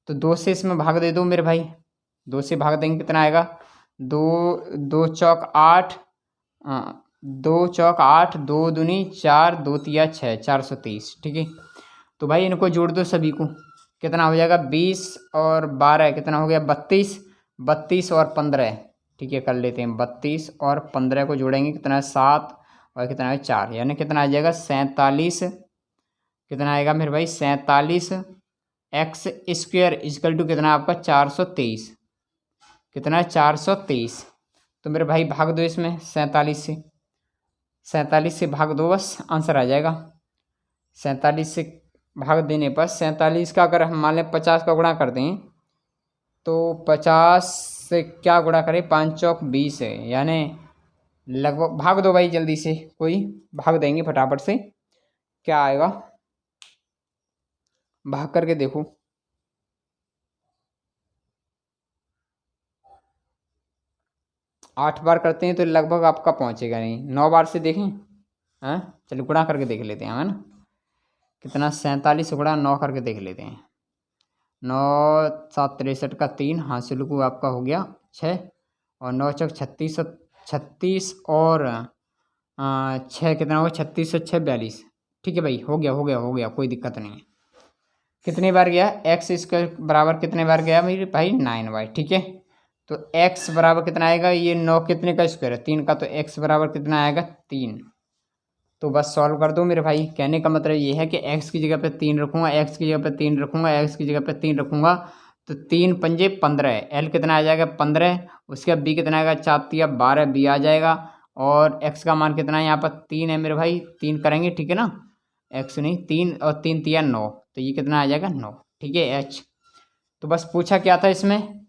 तो 2 से इसमें भाग दे दो मेरे भाई, 2 से भाग देंगे कितना आएगा, 2 चौक 8, 2 चौक 8, 2 दूनी 4, 2 तिया 6, 430। ठीक है, तो भाई इनको जोड़ दो सभी को, कितना हो जाएगा 20 और 12 कितना हो गया 32, 32 और 15। ठीक है, कर लेते हैं 32 और 15 को जोड़ेंगे कितना है 7 और कितना है 4, यानी कितना आ जाएगा 47। कितना आएगा मेरे भाई 47 एक्स स्क्वेयर इजकल टू कितना आपका 423। कितना है 423। तो मेरे भाई भाग दो इसमें 47 से भाग दो, बस आंसर आ जाएगा। 47 से भाग देने पर 47 का अगर हम मान लें 50 का गुणा कर दें तो 50 से क्या गुणा करें, 5 चौक 20 है, यानी लगभग भाग दो भाई जल्दी से, कोई भाग देंगे फटाफट से, क्या आएगा भाग करके देखो। 8 बार करते हैं तो लगभग आपका पहुंचेगा नहीं, 9 बार से देखें। हाँ चलो गुणा करके देख लेते हैं, है ना, कितना 47 गुणा 9 करके देख लेते हैं। 9 7 63 का 3 हासिल को आपका हो गया 6 और 9 चौक 36, 36 और 6 कितना होगा 36 और 6 42। ठीक है भाई, हो गया, कोई दिक्कत नहीं है। कितनी बार गया एक्स स्क्वायर बराबर कितने बार गया मेरे भाई 9 बार। ठीक है, तो x बराबर कितना आएगा, ये 9 कितने का स्क्वायर है 3 का, तो x बराबर कितना आएगा 3। तो बस सॉल्व कर दो मेरे भाई। कहने का मतलब ये है कि x की जगह पे 3 रखूँगा, x की जगह पे 3 रखूँगा, x की जगह पे 3 रखूँगा, तो 3 पंजे 15, l कितना आ जाएगा 15, उसके बाद b कितना आएगा 4 तिया 12, b आ जाएगा, और x का मान कितना है यहाँ पर 3 है मेरे भाई, 3 करेंगे ठीक है ना, x नहीं 3 और 3 तिया 9, तो ये कितना आ जाएगा 9। ठीक है h। तो बस पूछा क्या था इसमें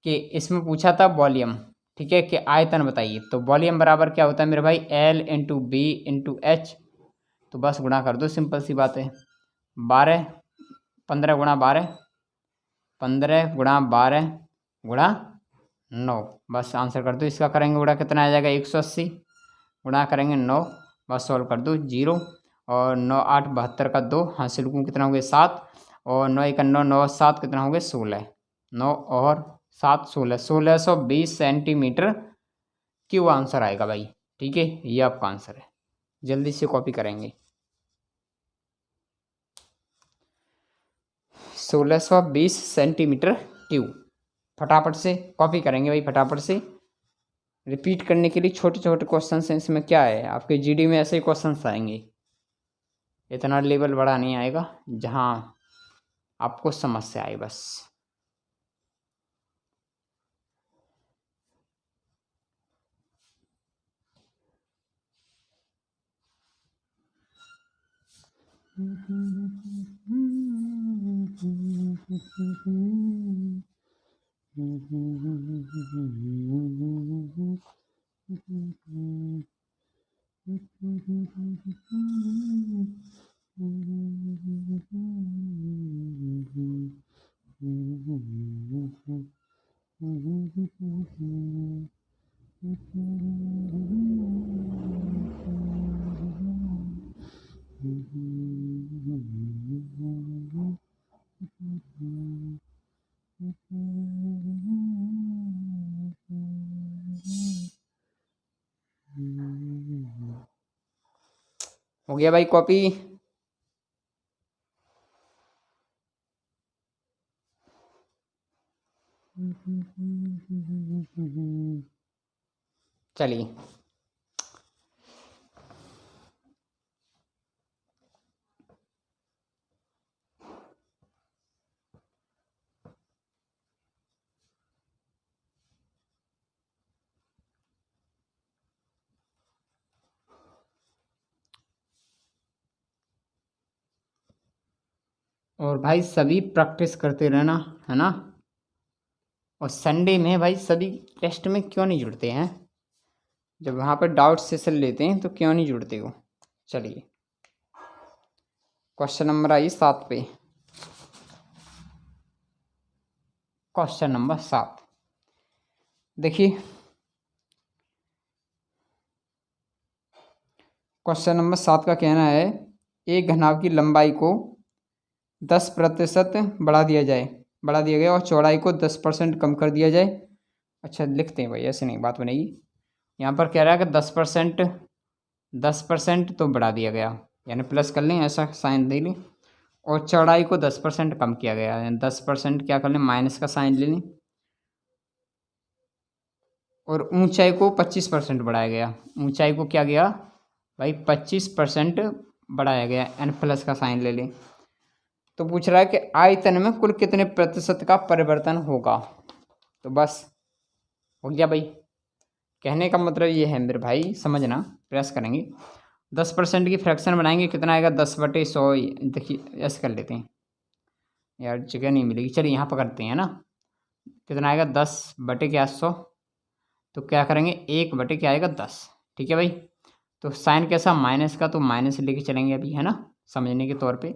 कि इसमें पूछा था वॉल्यूम। ठीक है, कि आयतन बताइए, तो वॉल्यूम बराबर क्या होता है मेरे भाई L into B into H. तो बस गुणा कर दो, सिंपल सी बात है, 12 15 गुणा 12, 15 गुणा 12 गुणा 9, बस आंसर कर दो इसका। करेंगे गुणा कितना आ जाएगा 180 गुणा करेंगे 9, बस सॉल्व कर दो 0 और 9 8 72 का 2 हासिल को कितना हो गया 7 और 9 1 9 9 7 कितना हो गया 16, 9 और 7 16, 1620 सेंटीमीटर क्यों आंसर आएगा भाई। ठीक है, ये आपका आंसर है, जल्दी से कॉपी करेंगे। 1620 सेंटीमीटर क्यूब, फटाफट से कॉपी करेंगे भाई, फटाफट से रिपीट करने के लिए। छोटे छोटे क्वेश्चन हैं इसमें, क्या है आपके जीडी में ऐसे ही क्वेश्चन आएंगे, इतना लेवल बड़ा नहीं आएगा, जहाँ आपको समस्या आए बस। हो गया भाई कॉपी। चलिए और भाई सभी प्रैक्टिस करते रहना, है ना। और संडे में भाई सभी टेस्ट में क्यों नहीं जुड़ते हैं? जब वहाँ पर डाउट सेशन लेते हैं तो क्यों नहीं जुड़ते हो? चलिए क्वेश्चन नंबर आई 7 पे। क्वेश्चन नंबर 7 देखिए, क्वेश्चन नंबर 7 का कहना है एक घनाभ की लंबाई को 10% बढ़ा दिया गया और चौड़ाई को 10% कम कर दिया जाए। अच्छा लिखते हैं भाई, ऐसे नहीं बात बनेगी। यहाँ पर कह रहा है कि 10% तो बढ़ा दिया गया, यानी प्लस कर लें, ऐसा साइन दे लें। और चौड़ाई को 10% कम किया गया, यानी 10% क्या कर लें, माइनस का साइन ले लें। और ऊंचाई को 25% बढ़ाया गया। ऊंचाई को क्या गया भाई, 25% बढ़ाया गया, एन प्लस का साइन ले लें। तो पूछ रहा है कि आयतन में कुल कितने प्रतिशत का परिवर्तन होगा। तो बस हो गया भाई। कहने का मतलब ये है मेरे भाई, समझना प्रयास करेंगे। 10% की फ्रैक्शन बनाएंगे, कितना आएगा, 10/100। देखिए ऐसे कर लेते हैं, यार जगह नहीं मिलेगी। चलिए यहाँ पकड़ते हैं ना, कितना आएगा 10/100। तो क्या करेंगे, 1 क्या आएगा 10। ठीक है भाई। तो साइन कैसा, माइनस का, तो माइनस लेके चलेंगे अभी, है ना, समझने के तौर पे।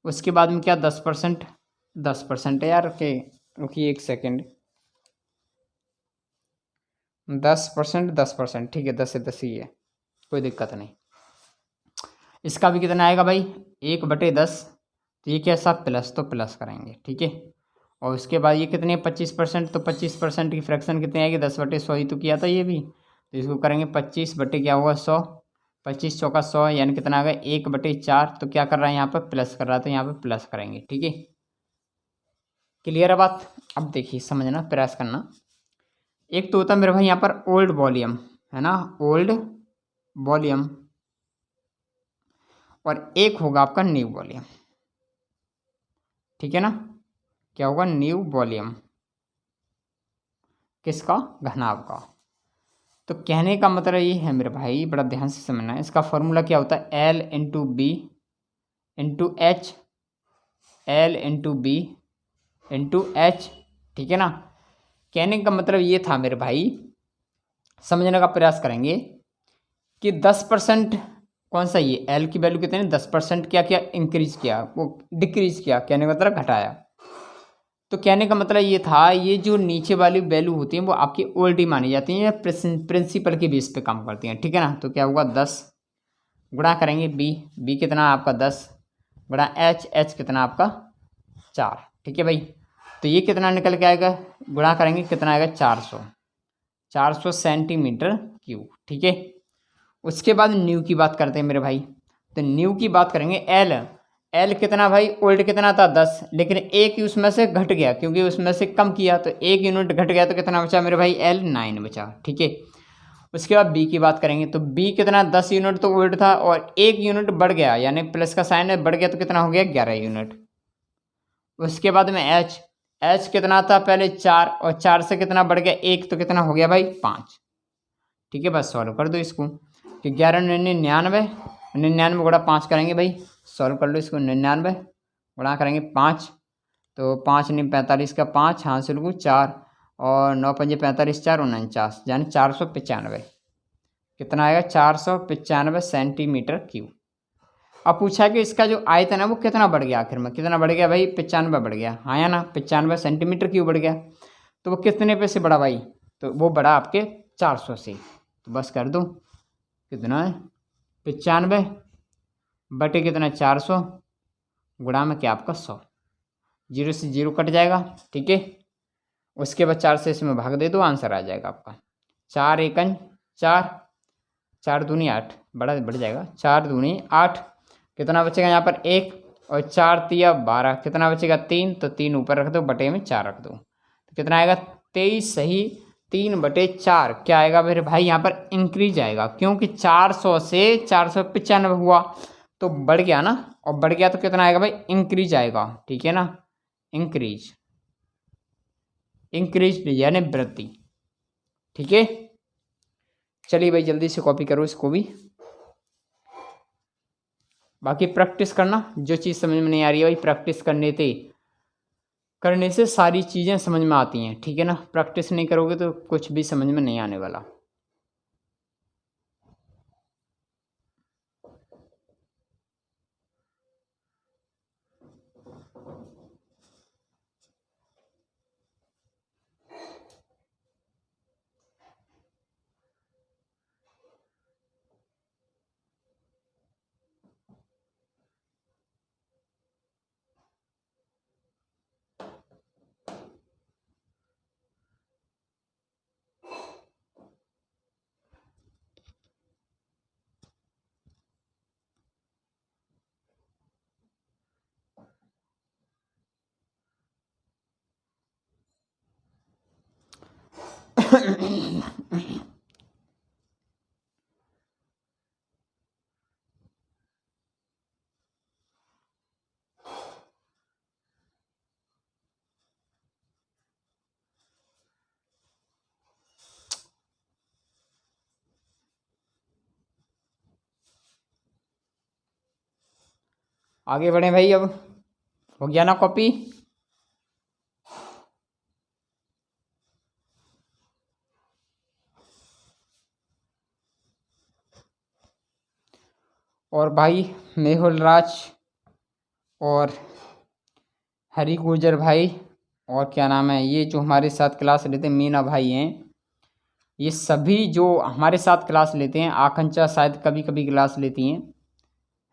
उसके बाद में क्या 10% है यार, के रुकिए 1 सेकेंड। 10%, ठीक है, 10 से 10 ही है, कोई दिक्कत नहीं। इसका भी कितना आएगा भाई, 1/10। तो ये कैसा प्लस, तो प्लस करेंगे, ठीक है। और उसके बाद ये कितने 25%, तो 25% की फ्रैक्शन कितनी आएगी, 10/100 ही तो किया था ये भी। तो इसको करेंगे 25 क्या होगा 100। 25 चौका 100, यानी कितना आ गया 1/4। तो क्या कर रहा है यहाँ पर, प्लस कर रहा है, तो यहाँ पर प्लस करेंगे, ठीक है। क्लियर है बात। अब देखिए समझना, प्रयास करना। एक तो होता है मेरे भाई यहाँ पर ओल्ड वॉल्यूम, है ना, ओल्ड वॉल्यूम। और एक होगा आपका न्यू वॉल्यूम, ठीक है ना। क्या होगा, न्यू वॉल्यूम, किसका, घनाभ का। तो कहने का मतलब ये है मेरे भाई, बड़ा ध्यान से समझना है। इसका फॉर्मूला क्या होता है, L/B/H, L/B/H, ठीक है ना। कहने का मतलब ये था मेरे भाई, समझने का प्रयास करेंगे कि 10% कौन सा, ये L की वैल्यू कितनी, 10% क्या किया, इंक्रीज किया, वो डिक्रीज किया, कहने का मतलब घटाया। तो कहने का मतलब ये था, ये जो नीचे वाली वैल्यू होती हैं वो आपकी ओल्ड ही मानी जाती हैं, या प्रिंसिपल के बेस पे काम करती हैं, ठीक है ना। तो क्या हुआ 10 गुणा करेंगे बी कितना आपका 10 गुणा एच कितना आपका 4, ठीक है भाई। तो ये कितना निकल के आएगा, गुणा करेंगे कितना आएगा 400 सेंटीमीटर क्यूब, ठीक है। उसके बाद न्यू की बात करते हैं मेरे भाई। तो न्यू की बात करेंगे, एल कितना भाई, ओल्ड कितना था 10, लेकिन एक उसमें से घट गया, क्योंकि उसमें से कम किया, तो 1 यूनिट घट गया, तो कितना बचा मेरे भाई, L 9 बचा, ठीक है। उसके बाद बी की बात करेंगे, तो बी कितना 10 यूनिट तो ओल्ड था, और 1 यूनिट बढ़ गया, यानी प्लस का साइन है, बढ़ गया, तो कितना हो गया 11 यूनिट। उसके बाद में एच कितना था पहले 4, और 4 से कितना बढ़ गया 1, तो कितना हो गया भाई 5, ठीक है। बस सॉल्व कर दो इसको, कि 11 99 99 गुणा 5 करेंगे भाई, सॉल्व कर लो इसको। 99 गुणा करेंगे 5, तो 5 9 45 का 5 हासिल को 4, और 9 5 45 4 49, यानी 495। कितना आएगा 495 सेंटीमीटर क्यूब। अब पूछा कि इसका जो आयतन है वो कितना बढ़ गया, आखिर में कितना बढ़ गया भाई, 95 बढ़ गया, हाँ या ना, 95 सेंटीमीटर क्यूब बढ़ गया। तो वो कितने पे से बढ़ा भाई, तो वो बढ़ा आपके 400 से। तो बस कर दो, कितना है 95 कितना 400 गुणा में क्या आपका 100, 0 से 0 कट जाएगा, ठीक है। उसके बाद 4 से इसमें भाग दे दो, आंसर आ जाएगा आपका 4 एकन 4, 4 दूनी 8, बढ़ जाएगा। 4 दूनी 8, कितना बचेगा यहाँ पर 1, और 4 तिया 12, कितना बचेगा 3, तो 3 ऊपर रख दो, बटे में 4 रख दो, तो कितना आएगा 23 सही 3/4। क्या आएगा मेरे भाई यहाँ पर इंक्रीज आएगा, क्योंकि 400 से 495 हुआ तो बढ़ गया ना, और बढ़ गया तो कितना आएगा भाई इंक्रीज आएगा, ठीक है ना, इंक्रीज यानी वृद्धि, ठीक है। चलिए भाई जल्दी से कॉपी करो इसको भी, बाकी प्रैक्टिस करना, जो चीज़ समझ में नहीं आ रही है भाई प्रैक्टिस करने से सारी चीज़ें समझ में आती हैं, ठीक है ना। प्रैक्टिस नहीं करोगे तो कुछ भी समझ में नहीं आने वाला। आगे बढ़े भाई, अब हो गया ना कॉपी। और भाई मेहुल राज और हरी गुर्जर भाई, और क्या नाम है ये जो हमारे साथ क्लास लेते हैं मीना भाई हैं, ये सभी जो हमारे साथ क्लास लेते हैं, आकांक्षा शायद कभी कभी क्लास लेती हैं,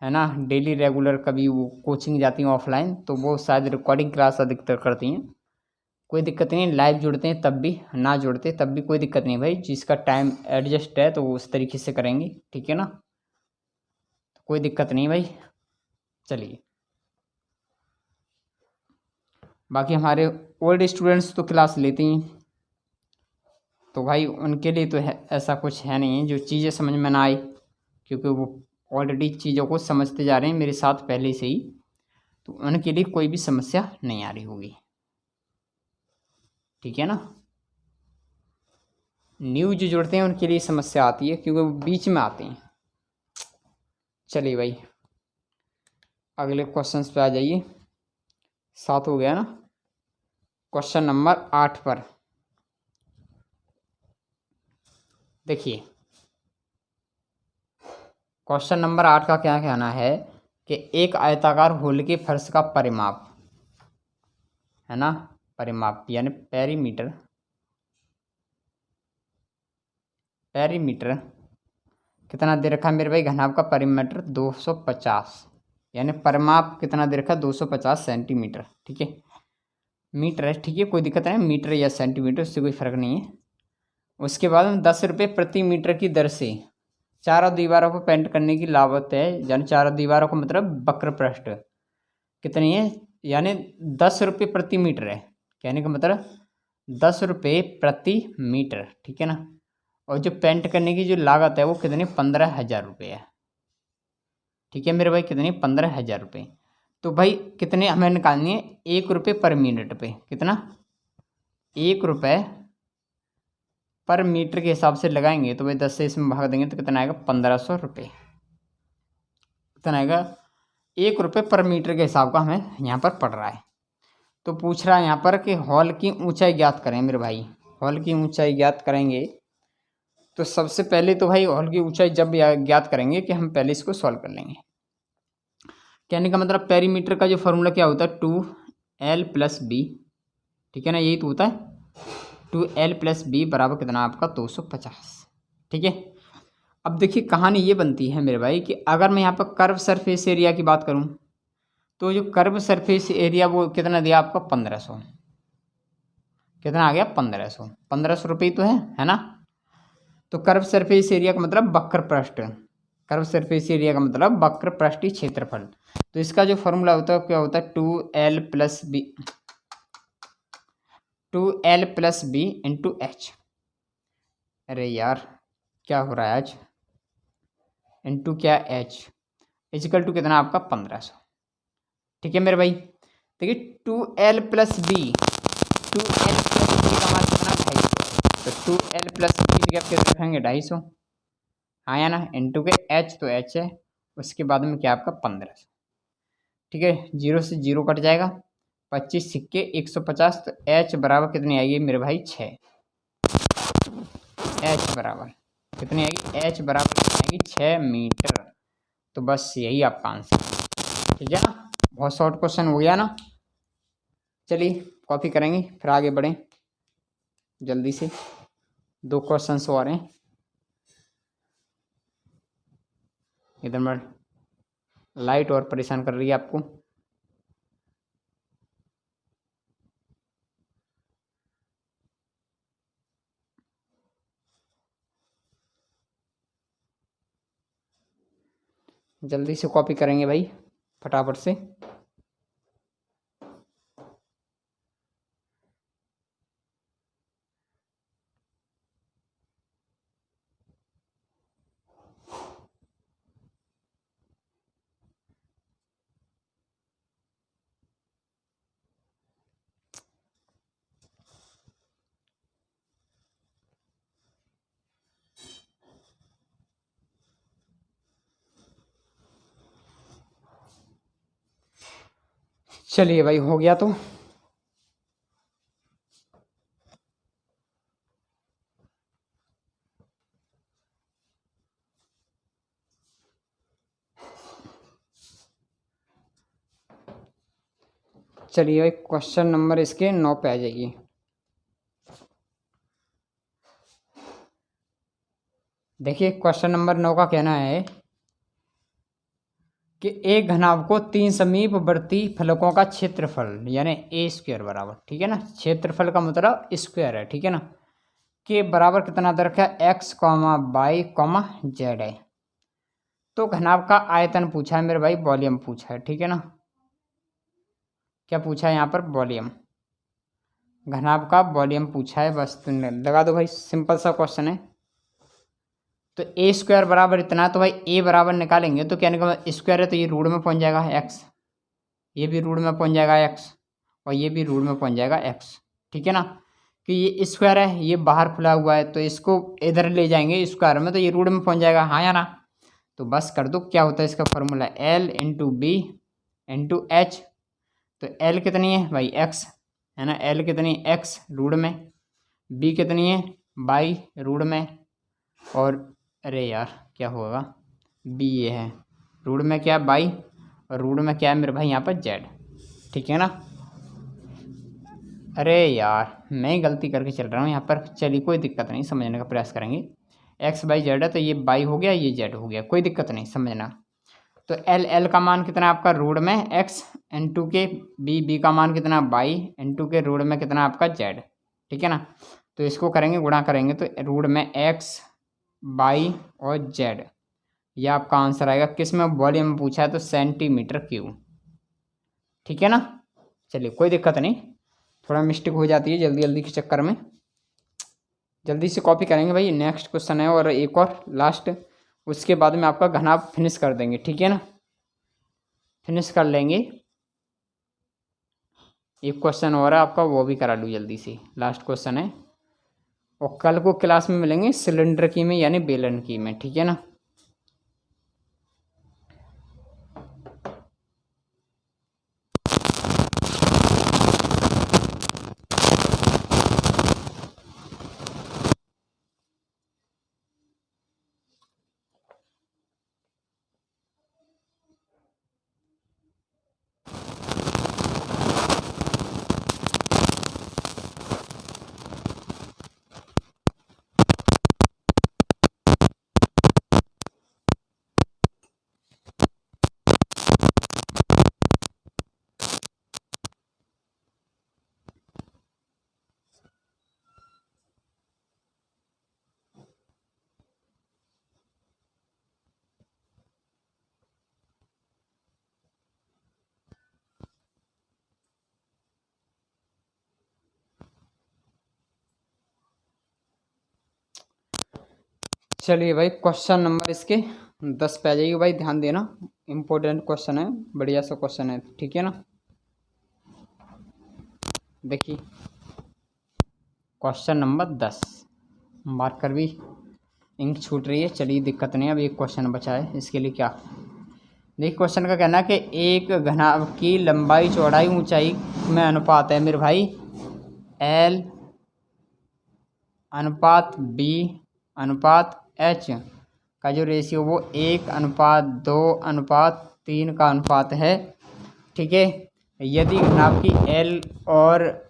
है ना, डेली रेगुलर, कभी वो कोचिंग जाती हैं ऑफलाइन, तो वो शायद रिकॉर्डिंग क्लास अधिकतर करती हैं। कोई दिक्कत नहीं, लाइव जुड़ते हैं तब भी, ना जुड़ते तब भी कोई दिक्कत नहीं भाई, जिसका टाइम एडजस्ट है तो वो उस तरीके से करेंगे, ठीक है ना, तो कोई दिक्कत नहीं भाई। चलिए, बाकी हमारे ओल्ड स्टूडेंट्स तो क्लास लेते हैं, तो भाई उनके लिए तो ऐसा कुछ है नहीं जो चीज़ें समझ में ना आए, क्योंकि वो ऑलरेडी चीज़ों को समझते जा रहे हैं मेरे साथ पहले से ही, तो उनके लिए कोई भी समस्या नहीं आ रही होगी, ठीक है ना। न्यू जो जुड़ते हैं उनके लिए समस्या आती है, क्योंकि वो बीच में आते हैं। चलिए भाई अगले क्वेश्चंस पे आ जाइए। 7 हो गया ना, क्वेश्चन नंबर 8 पर देखिए। क्वेश्चन नंबर 8 का क्या कहना है कि एक आयताकार होल के फर्श का परिमाप, है ना, परिमाप यानी पेरीमीटर कितना दे रखा है मेरे भाई, घनाभ का परिमीटर 250, यानी परिमाप कितना दे रखा है 250 सेंटीमीटर, ठीक है, मीटर है, ठीक है, कोई दिक्कत नहीं, मीटर या सेंटीमीटर उससे कोई फर्क नहीं है। उसके बाद में 10 रुपये प्रति मीटर की दर से चारों दीवारों को पेंट करने की लागत है, यानी चारों दीवारों को मतलब वक्र पृष्ठ कितनी है, यानी 10 रुपये प्रति मीटर है, कहने का मतलब 10 रुपये प्रति मीटर, ठीक है ना। और जो पेंट करने की जो लागत है वो कितनी 15,000 रुपये है, ठीक है मेरे भाई, कितनी 15,000 रुपये। तो भाई कितने हमें निकालनी है, 1 रुपये पर मिनट पे, कितना 1 रुपये पर मीटर के हिसाब से लगाएंगे, तो भाई 10 से इसमें भाग देंगे तो कितना आएगा 1500 रुपये, कितना आएगा 1 रुपये पर मीटर के हिसाब का हमें यहाँ पर पड़ रहा है। तो पूछ रहा है यहाँ पर कि हॉल की ऊंचाई ज्ञात करें मेरे भाई, हॉल की ऊंचाई ज्ञात करेंगे। तो सबसे पहले तो भाई हॉल की ऊंचाई जब ज्ञात करेंगे कि हम पहले इसको सॉल्व कर लेंगे। कहने का मतलब पेरीमीटर का जो फॉर्मूला क्या होता है 2l+b, ठीक है ना, यही तो होता है 2l+b बराबर कितना आपका 250, ठीक है। अब देखिए कहानी ये बनती है मेरे भाई कि अगर मैं यहाँ पर कर्व सरफेस एरिया की बात करूँ, तो जो कर्व सरफेस एरिया वो कितना दिया आपका 1500, कितना आ गया 1500 रुपये तो है ना। तो कर्व सरफेस एरिया का मतलब वक्र पृष्ठ, कर्व सरफेस एरिया का मतलब वक्र पृष्ठीय क्षेत्रफल। तो इसका जो फॉर्मूला होता है क्या होता है, 2l+b इंटू एच। अरे यार क्या हो रहा है आज, इंटू क्या एच इजिकल टू कितना आपका 1500। ठीक है मेरे भाई, देखिए 2l+b, 2l+b का मान कितना 250, तो 2l+b की जगह कितना रखेंगे 250, हाँ या ना, इंटू के एच तो एच है, उसके बाद में क्या आपका 1500। ठीक है, 0 से 0 कट जाएगा, 25 सिक्के 150, तो एच बराबर कितनी आएगी मेरे भाई 6। एच बराबर कितनी आएगी, एच बराबर कितनी आएगी 6 मीटर। तो बस यही आपका आंसर। ठीक है ना, बहुत शॉर्ट क्वेश्चन हो गया ना। चलिए कॉपी करेंगे फिर आगे बढ़ें जल्दी से, 2 क्वेश्चन और हैं। इधर में लाइट और परेशान कर रही है आपको। जल्दी से कॉपी करेंगे भाई फटाफट से। चलिए भाई हो गया तो चलिए भाई क्वेश्चन नंबर इसके 9 पे आ जाइए। देखिए क्वेश्चन नंबर 9 का कहना है कि एक घनाभ को 3 समीपवर्ती फलकों का क्षेत्रफल यानी ए स्क्वायर बराबर, ठीक है ना, क्षेत्रफल का मतलब स्क्वायर है, ठीक है ना, के बराबर कितना दे रखा है X comma Y comma Z है। तो घनाभ का आयतन पूछा है मेरे भाई, वॉल्यूम पूछा है, ठीक है ना, क्या पूछा है यहाँ पर वॉल्यूम, घनाभ का वॉल्यूम पूछा है, बस तुमने लगा दो भाई, सिंपल सा क्वेश्चन है। तो ए स्क्वायर बराबर इतना, तो भाई ए बराबर निकालेंगे तो क्या निकलेगा, स्क्वायर है तो ये रूट में पहुंच जाएगा एक्स, ये भी रूट में पहुंच जाएगा एक्स, और ये भी रूट में पहुंच जाएगा एक्स, ठीक है ना, कि ये स्क्वायर है ये बाहर खुला हुआ है तो इसको इधर ले जाएंगे स्क्वायर में तो ये रूट में पहुंच जाएगा, हाँ या ना। तो बस कर दो, क्या होता है इसका formula L into B into H. तो एल कितनी है भाई एक्स है ना, एल कितनी है एक्स रूट में, बी कितनी है बाई रूट में, और अरे यार क्या होगा, बी ये है रूट में क्या बाई, और रूट में क्या है मेरे भाई यहाँ पर जेड, ठीक है ना। अरे यार मैं ही गलती करके चल रहा हूँ यहाँ पर, चलिए कोई दिक्कत नहीं, समझने का प्रयास करेंगे। एक्स बाई जेड है तो ये बाई हो गया ये जेड हो गया, कोई दिक्कत नहीं समझना। तो एल एल का मान कितना आपका रूट में एक्स इंटू के, बी बी का मान कितना बाई इंटू के रूट में कितना आपका जेड, ठीक है ना। तो इसको करेंगे गुणा करेंगे तो रूट में एक्स बाई और जेड, ये आपका आंसर आएगा, किस में वॉल्यूम पूछा है तो सेंटीमीटर क्यूब, ठीक है ना। चलिए कोई दिक्कत नहीं, थोड़ा मिस्टेक हो जाती है जल्दी जल्दी के चक्कर में, जल्दी से कॉपी करेंगे भाई, नेक्स्ट क्वेश्चन है और एक और लास्ट, उसके बाद में आपका घनाभ फिनिश कर देंगे, ठीक है ना, फिनिश कर लेंगे। एक क्वेश्चन और है आपका वो भी करा लूँ जल्दी से, लास्ट क्वेश्चन है, और कल को क्लास में मिलेंगे सिलेंडर की में यानी बेलन की में, ठीक है ना। चलिए भाई क्वेश्चन नंबर इसके 10 पे आ जाइए भाई, ध्यान देना, इम्पोर्टेंट क्वेश्चन है, बढ़िया सा क्वेश्चन है, ठीक है ना। देखिए क्वेश्चन नंबर 10, मार्कर भी इंक छूट रही है, चलिए दिक्कत नहीं है, अब एक क्वेश्चन बचा है, इसके लिए क्या। देखिए क्वेश्चन का कहना है कि एक घनाभ की लंबाई चौड़ाई ऊंचाई में अनुपात है मेरे भाई L अनुपात B अनुपात H का जो रेशियो वो 1:2:3 का अनुपात है, ठीक है। यदि घनाभ की L और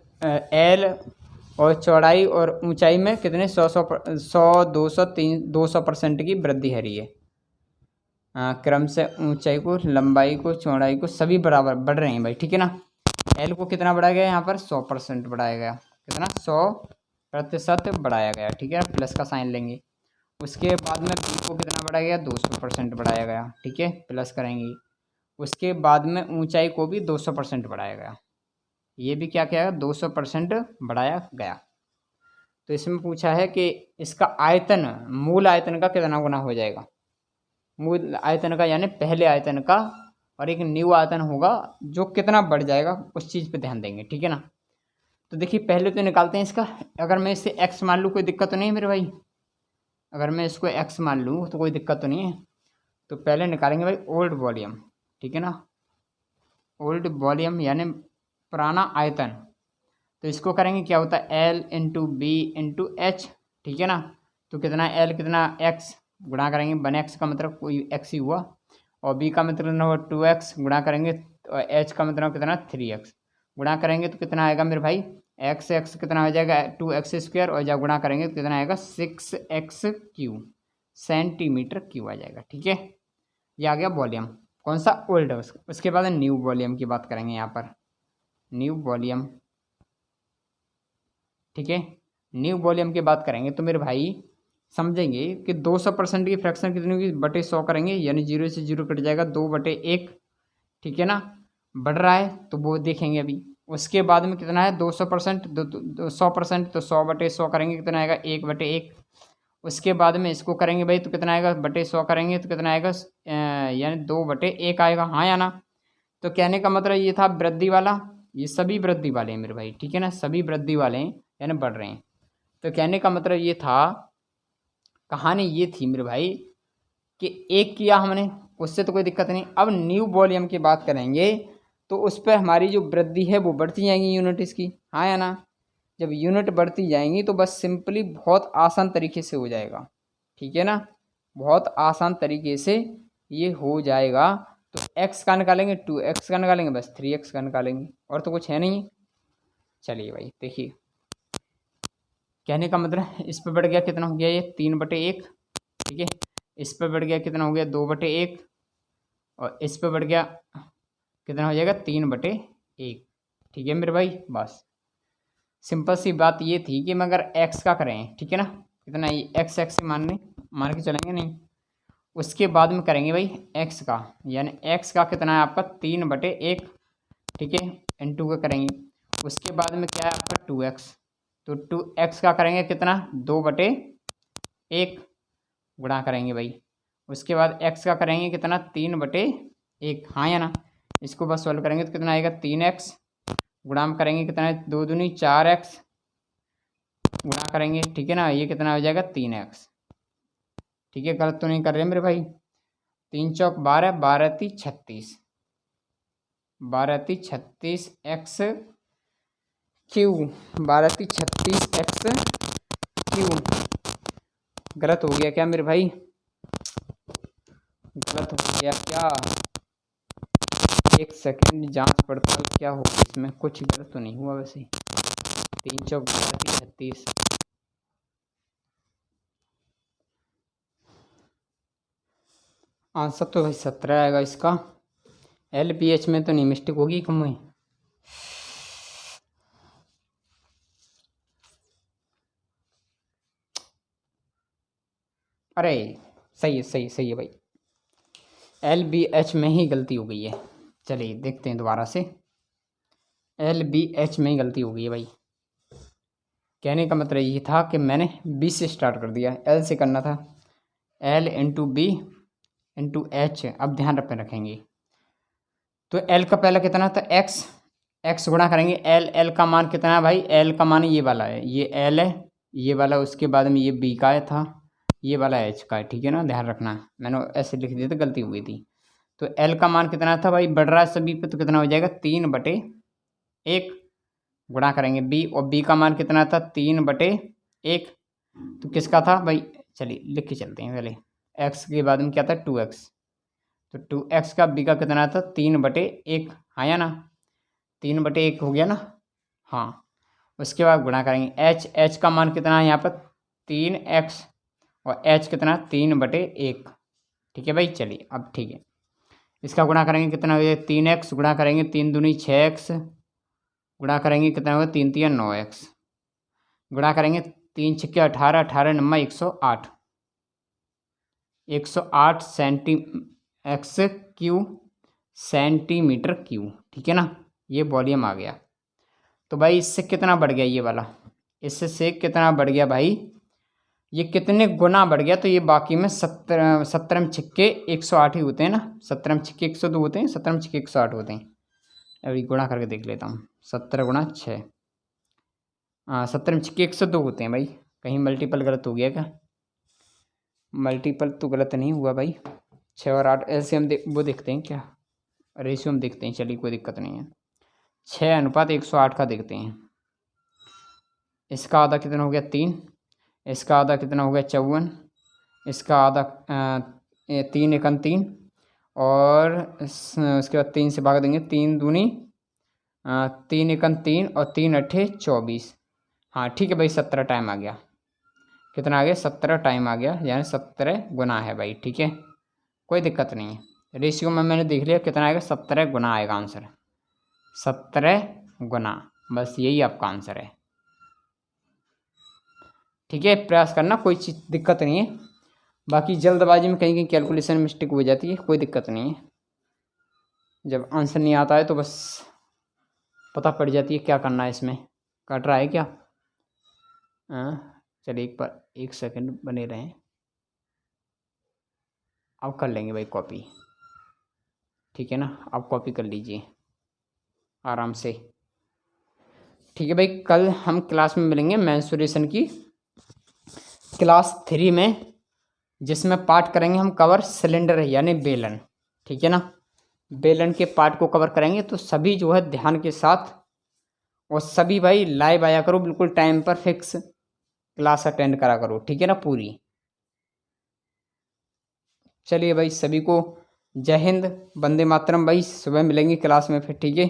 चौड़ाई और ऊंचाई में कितने 100 200 200% की वृद्धि है रही है, क्रम से ऊंचाई को लंबाई को चौड़ाई को सभी बराबर बढ़ रहे हैं भाई, ठीक है ना। L को कितना बढ़ाया गया यहाँ पर 100% बढ़ाया गया, कितना 100% बढ़ाया गया, ठीक है, प्लस का साइन लेंगे। उसके बाद में B को कितना बढ़ाया गया 200% बढ़ाया गया, ठीक है, प्लस करेंगे। उसके बाद में ऊंचाई को भी 200% बढ़ाया गया, ये भी क्या किया 200% बढ़ाया गया। तो इसमें पूछा है कि इसका आयतन मूल आयतन का कितना गुना हो जाएगा, मूल आयतन का यानी पहले आयतन का, और एक न्यू आयतन होगा जो कितना बढ़ जाएगा उस चीज़ पे ध्यान देंगे, ठीक है ना। तो देखिए पहले तो निकालते हैं इसका, अगर मैं इसे x मान लूँ कोई दिक्कत तो नहीं है मेरे भाई, अगर मैं इसको x मान लूँ तो कोई दिक्कत तो नहीं है। तो पहले निकालेंगे भाई ओल्ड वॉल्यूम, ठीक है ना, ओल्ड वॉल्यूम यानी पुराना आयतन। तो इसको करेंगे क्या होता है L into B into H, ठीक है ना। तो कितना L कितना x गुणा करेंगे 1x का मतलब कोई x ही हुआ, और b का मतलब हुआ 2x गुणा करेंगे, और h का मतलब कितना 3x गुणा करेंगे तो कितना आएगा मेरे भाई x कितना हो जाएगा 2x², और जब गुणा करेंगे तो कितना आएगा 6x³ सेंटीमीटर क्यूब आ जाएगा, ठीक है। ये आ गया वॉल्यूम कौन सा ओल्ड है। उसके बाद न्यू वॉल्यूम की बात करेंगे यहाँ पर, न्यू वॉल्यूम, ठीक है। न्यू वॉल्यूम की बात करेंगे तो मेरे भाई समझेंगे कि 200% की फ्रैक्शन कितनी होगी बटे 100 करेंगे, यानी 0 से 0 कट जाएगा 2/1, ठीक है ना। बढ़ रहा है तो वो देखेंगे अभी। उसके बाद में कितना है 200% 100%, तो 100/100 करेंगे कितना आएगा 1/1। उसके बाद में इसको करेंगे भाई तो कितना आएगा बटे 100 करेंगे तो कितना आएगा यानी 2/1 आएगा, हाँ या ना। तो कहने का मतलब ये था वृद्धि वाला, ये सभी वृद्धि वाले हैं मेरे भाई, ठीक है ना, सभी वृद्धि वाले हैं यानी बढ़ रहे हैं। तो कहने का मतलब ये था, कहानी ये थी मेरे भाई कि एक किया हमने उससे तो कोई दिक्कत नहीं। अब न्यू वॉल्यूम की बात करेंगे तो उस पर हमारी जो वृद्धि है वो बढ़ती जाएंगी यूनिट इसकी, हाँ या ना। जब यूनिट बढ़ती जाएंगी तो बस सिंपली बहुत आसान तरीके से हो जाएगा, ठीक है ना, बहुत आसान तरीके से ये हो जाएगा। तो x का निकालेंगे 2x का निकालेंगे बस 3x का निकालेंगे, और तो कुछ है नहीं। चलिए भाई देखिए कहने का मतलब इस पर बढ़ गया कितना हो गया ये 3/1, ठीक है। इस पर बढ़ गया कितना हो गया 2/1, और इस पर बढ़ गया कितना हो जाएगा 3/1, ठीक है मेरे भाई। बस सिंपल सी बात ये थी कि मैं अगर x का करें, ठीक है ना, कितना ये x मान के चलेंगे नहीं। उसके बाद में करेंगे भाई x का, यानी x का कितना है आपका 3/1, ठीक है, इंटू का करेंगे। उसके बाद में क्या है आपका 2x, तो 2x का करेंगे कितना 2/1 गुणा करेंगे भाई। उसके बाद x का करेंगे कितना 3/1, हाँ या ना। इसको बस सॉल्व करेंगे तो कितना आएगा 3x गुणा में करेंगे कितना है 2 दूनी 4x गुणा करेंगे, ठीक है ना, ये कितना हो जाएगा 3x, ठीक है, गलत तो नहीं कर रहे मेरे भाई। 3 चौक 12, 12×3 36, 12×3 36 x क्यू, 12×3 36 x क्यू। गलत हो गया क्या मेरे भाई, गलत हो गया क्या, एक सेकंड जांच पड़ताल क्या हो इसमें, कुछ गलत तो नहीं हुआ वैसे। 3 चौक 12×3 36, आंसर तो भाई 17 आएगा इसका। LPH में तो नहीं मिस्टेक होगी कम में। अरे सही है भाई, LBH में ही गलती हो गई है। चलिए देखते हैं दोबारा से, LBH में ही गलती हो गई है भाई। कहने का मतलब ये था कि मैंने B से स्टार्ट कर दिया, L से करना था। L into B into H. अब ध्यान रखेंगे तो L का पहला कितना था x गुणा करेंगे L का मान कितना है भाई, L का मान ये वाला है, ये L है ये वाला, उसके बाद में ये B का था, ये वाला H का है, ठीक है ना, ध्यान रखना, मैंने ऐसे लिख दिया था, गलती हुई थी। तो L का मान कितना था भाई, बढ़ रहा है सभी पे, तो कितना हो जाएगा 3/1 गुणा करेंगे B, और B का मान कितना था 3/1, तो किसका था भाई, चलिए लिख के चलते हैं पहले, x के बाद में क्या था 2x, तो 2x का B का कितना था 3/1, हाँ या ना, 3/1 हो गया ना, हाँ। उसके बाद गुणा करेंगे h का मान कितना है यहाँ पर 3x, और h कितना 3/1, ठीक है भाई। चलिए अब ठीक है, इसका गुणा करेंगे कितना हो जाएगा 3x, गुणा करेंगे 3 दूनी 6x, गुणा करेंगे कितना होगा 3 3 9x, गुणा करेंगे 3 6 18, 18 9 108, 108 सेंटीमीटर क्यूब, ठीक है ना, ये वॉल्यूम आ गया। तो भाई इससे कितना बढ़ गया ये वाला, इससे कितना बढ़ गया भाई, ये कितने गुना बढ़ गया, तो ये बाकी में 17 में छिक्के 108 ही होते हैं ना, 17 में छिक्के 102 होते हैं, 17 में छिक्के 108 होते हैं। अभी गुणा करके देख लेता हूँ, 17 गुणा 6, 17 में छिक्के 102 होते हैं भाई, कहीं मल्टीपल गलत हो गया क्या, मल्टीपल तो गलत नहीं हुआ भाई, 6 और 8 ऐसे हम वो देखते हैं क्या, रेशियो हम देखते हैं, चलिए कोई दिक्कत नहीं है, 6:108 का देखते हैं। इसका आधा कितना हो गया 3, इसका आधा कितना हो गया 54, इसका आधा 3 एकम 3, और उसके बाद 3 से भाग देंगे, 3 दूनी 3 एकम 3, और 3 अट्ठे 24, हाँ ठीक है भाई, 17 टाइम आ गया, कितना आ गया 17 टाइम आ गया, यानी 17 गुना है भाई, ठीक है, कोई दिक्कत नहीं है। रेशियो में मैंने देख लिया कितना आएगा, 17 गुना आएगा आंसर, 17 गुना, बस यही आपका आंसर है, ठीक है। प्रयास करना, कोई चीज़ दिक्कत नहीं है, बाकी जल्दबाजी में कहीं कहीं कैलकुलेशन मिस्टेक हो जाती है, कोई दिक्कत नहीं है, जब आंसर नहीं आता है तो बस पता पड़ जाती है क्या करना है, इसमें कट रहा है क्या, चलिए एक बार 1 सेकंड बने रहें, अब कर लेंगे भाई कॉपी, ठीक है ना, आप कॉपी कर लीजिए आराम से, ठीक है भाई। कल हम क्लास में मिलेंगे मेंसुरेशन की क्लास 3 में, जिसमें पार्ट करेंगे हम कवर सिलेंडर यानी बेलन, ठीक है ना, बेलन के पार्ट को कवर करेंगे, तो सभी जो है ध्यान के साथ, और सभी भाई लाइव आया करो, बिल्कुल टाइम पर फिक्स क्लास अटेंड करा करो, ठीक है ना पूरी। चलिए भाई, सभी को जय हिंद, वंदे मातरम भाई, सुबह मिलेंगे क्लास में फिर, ठीक है।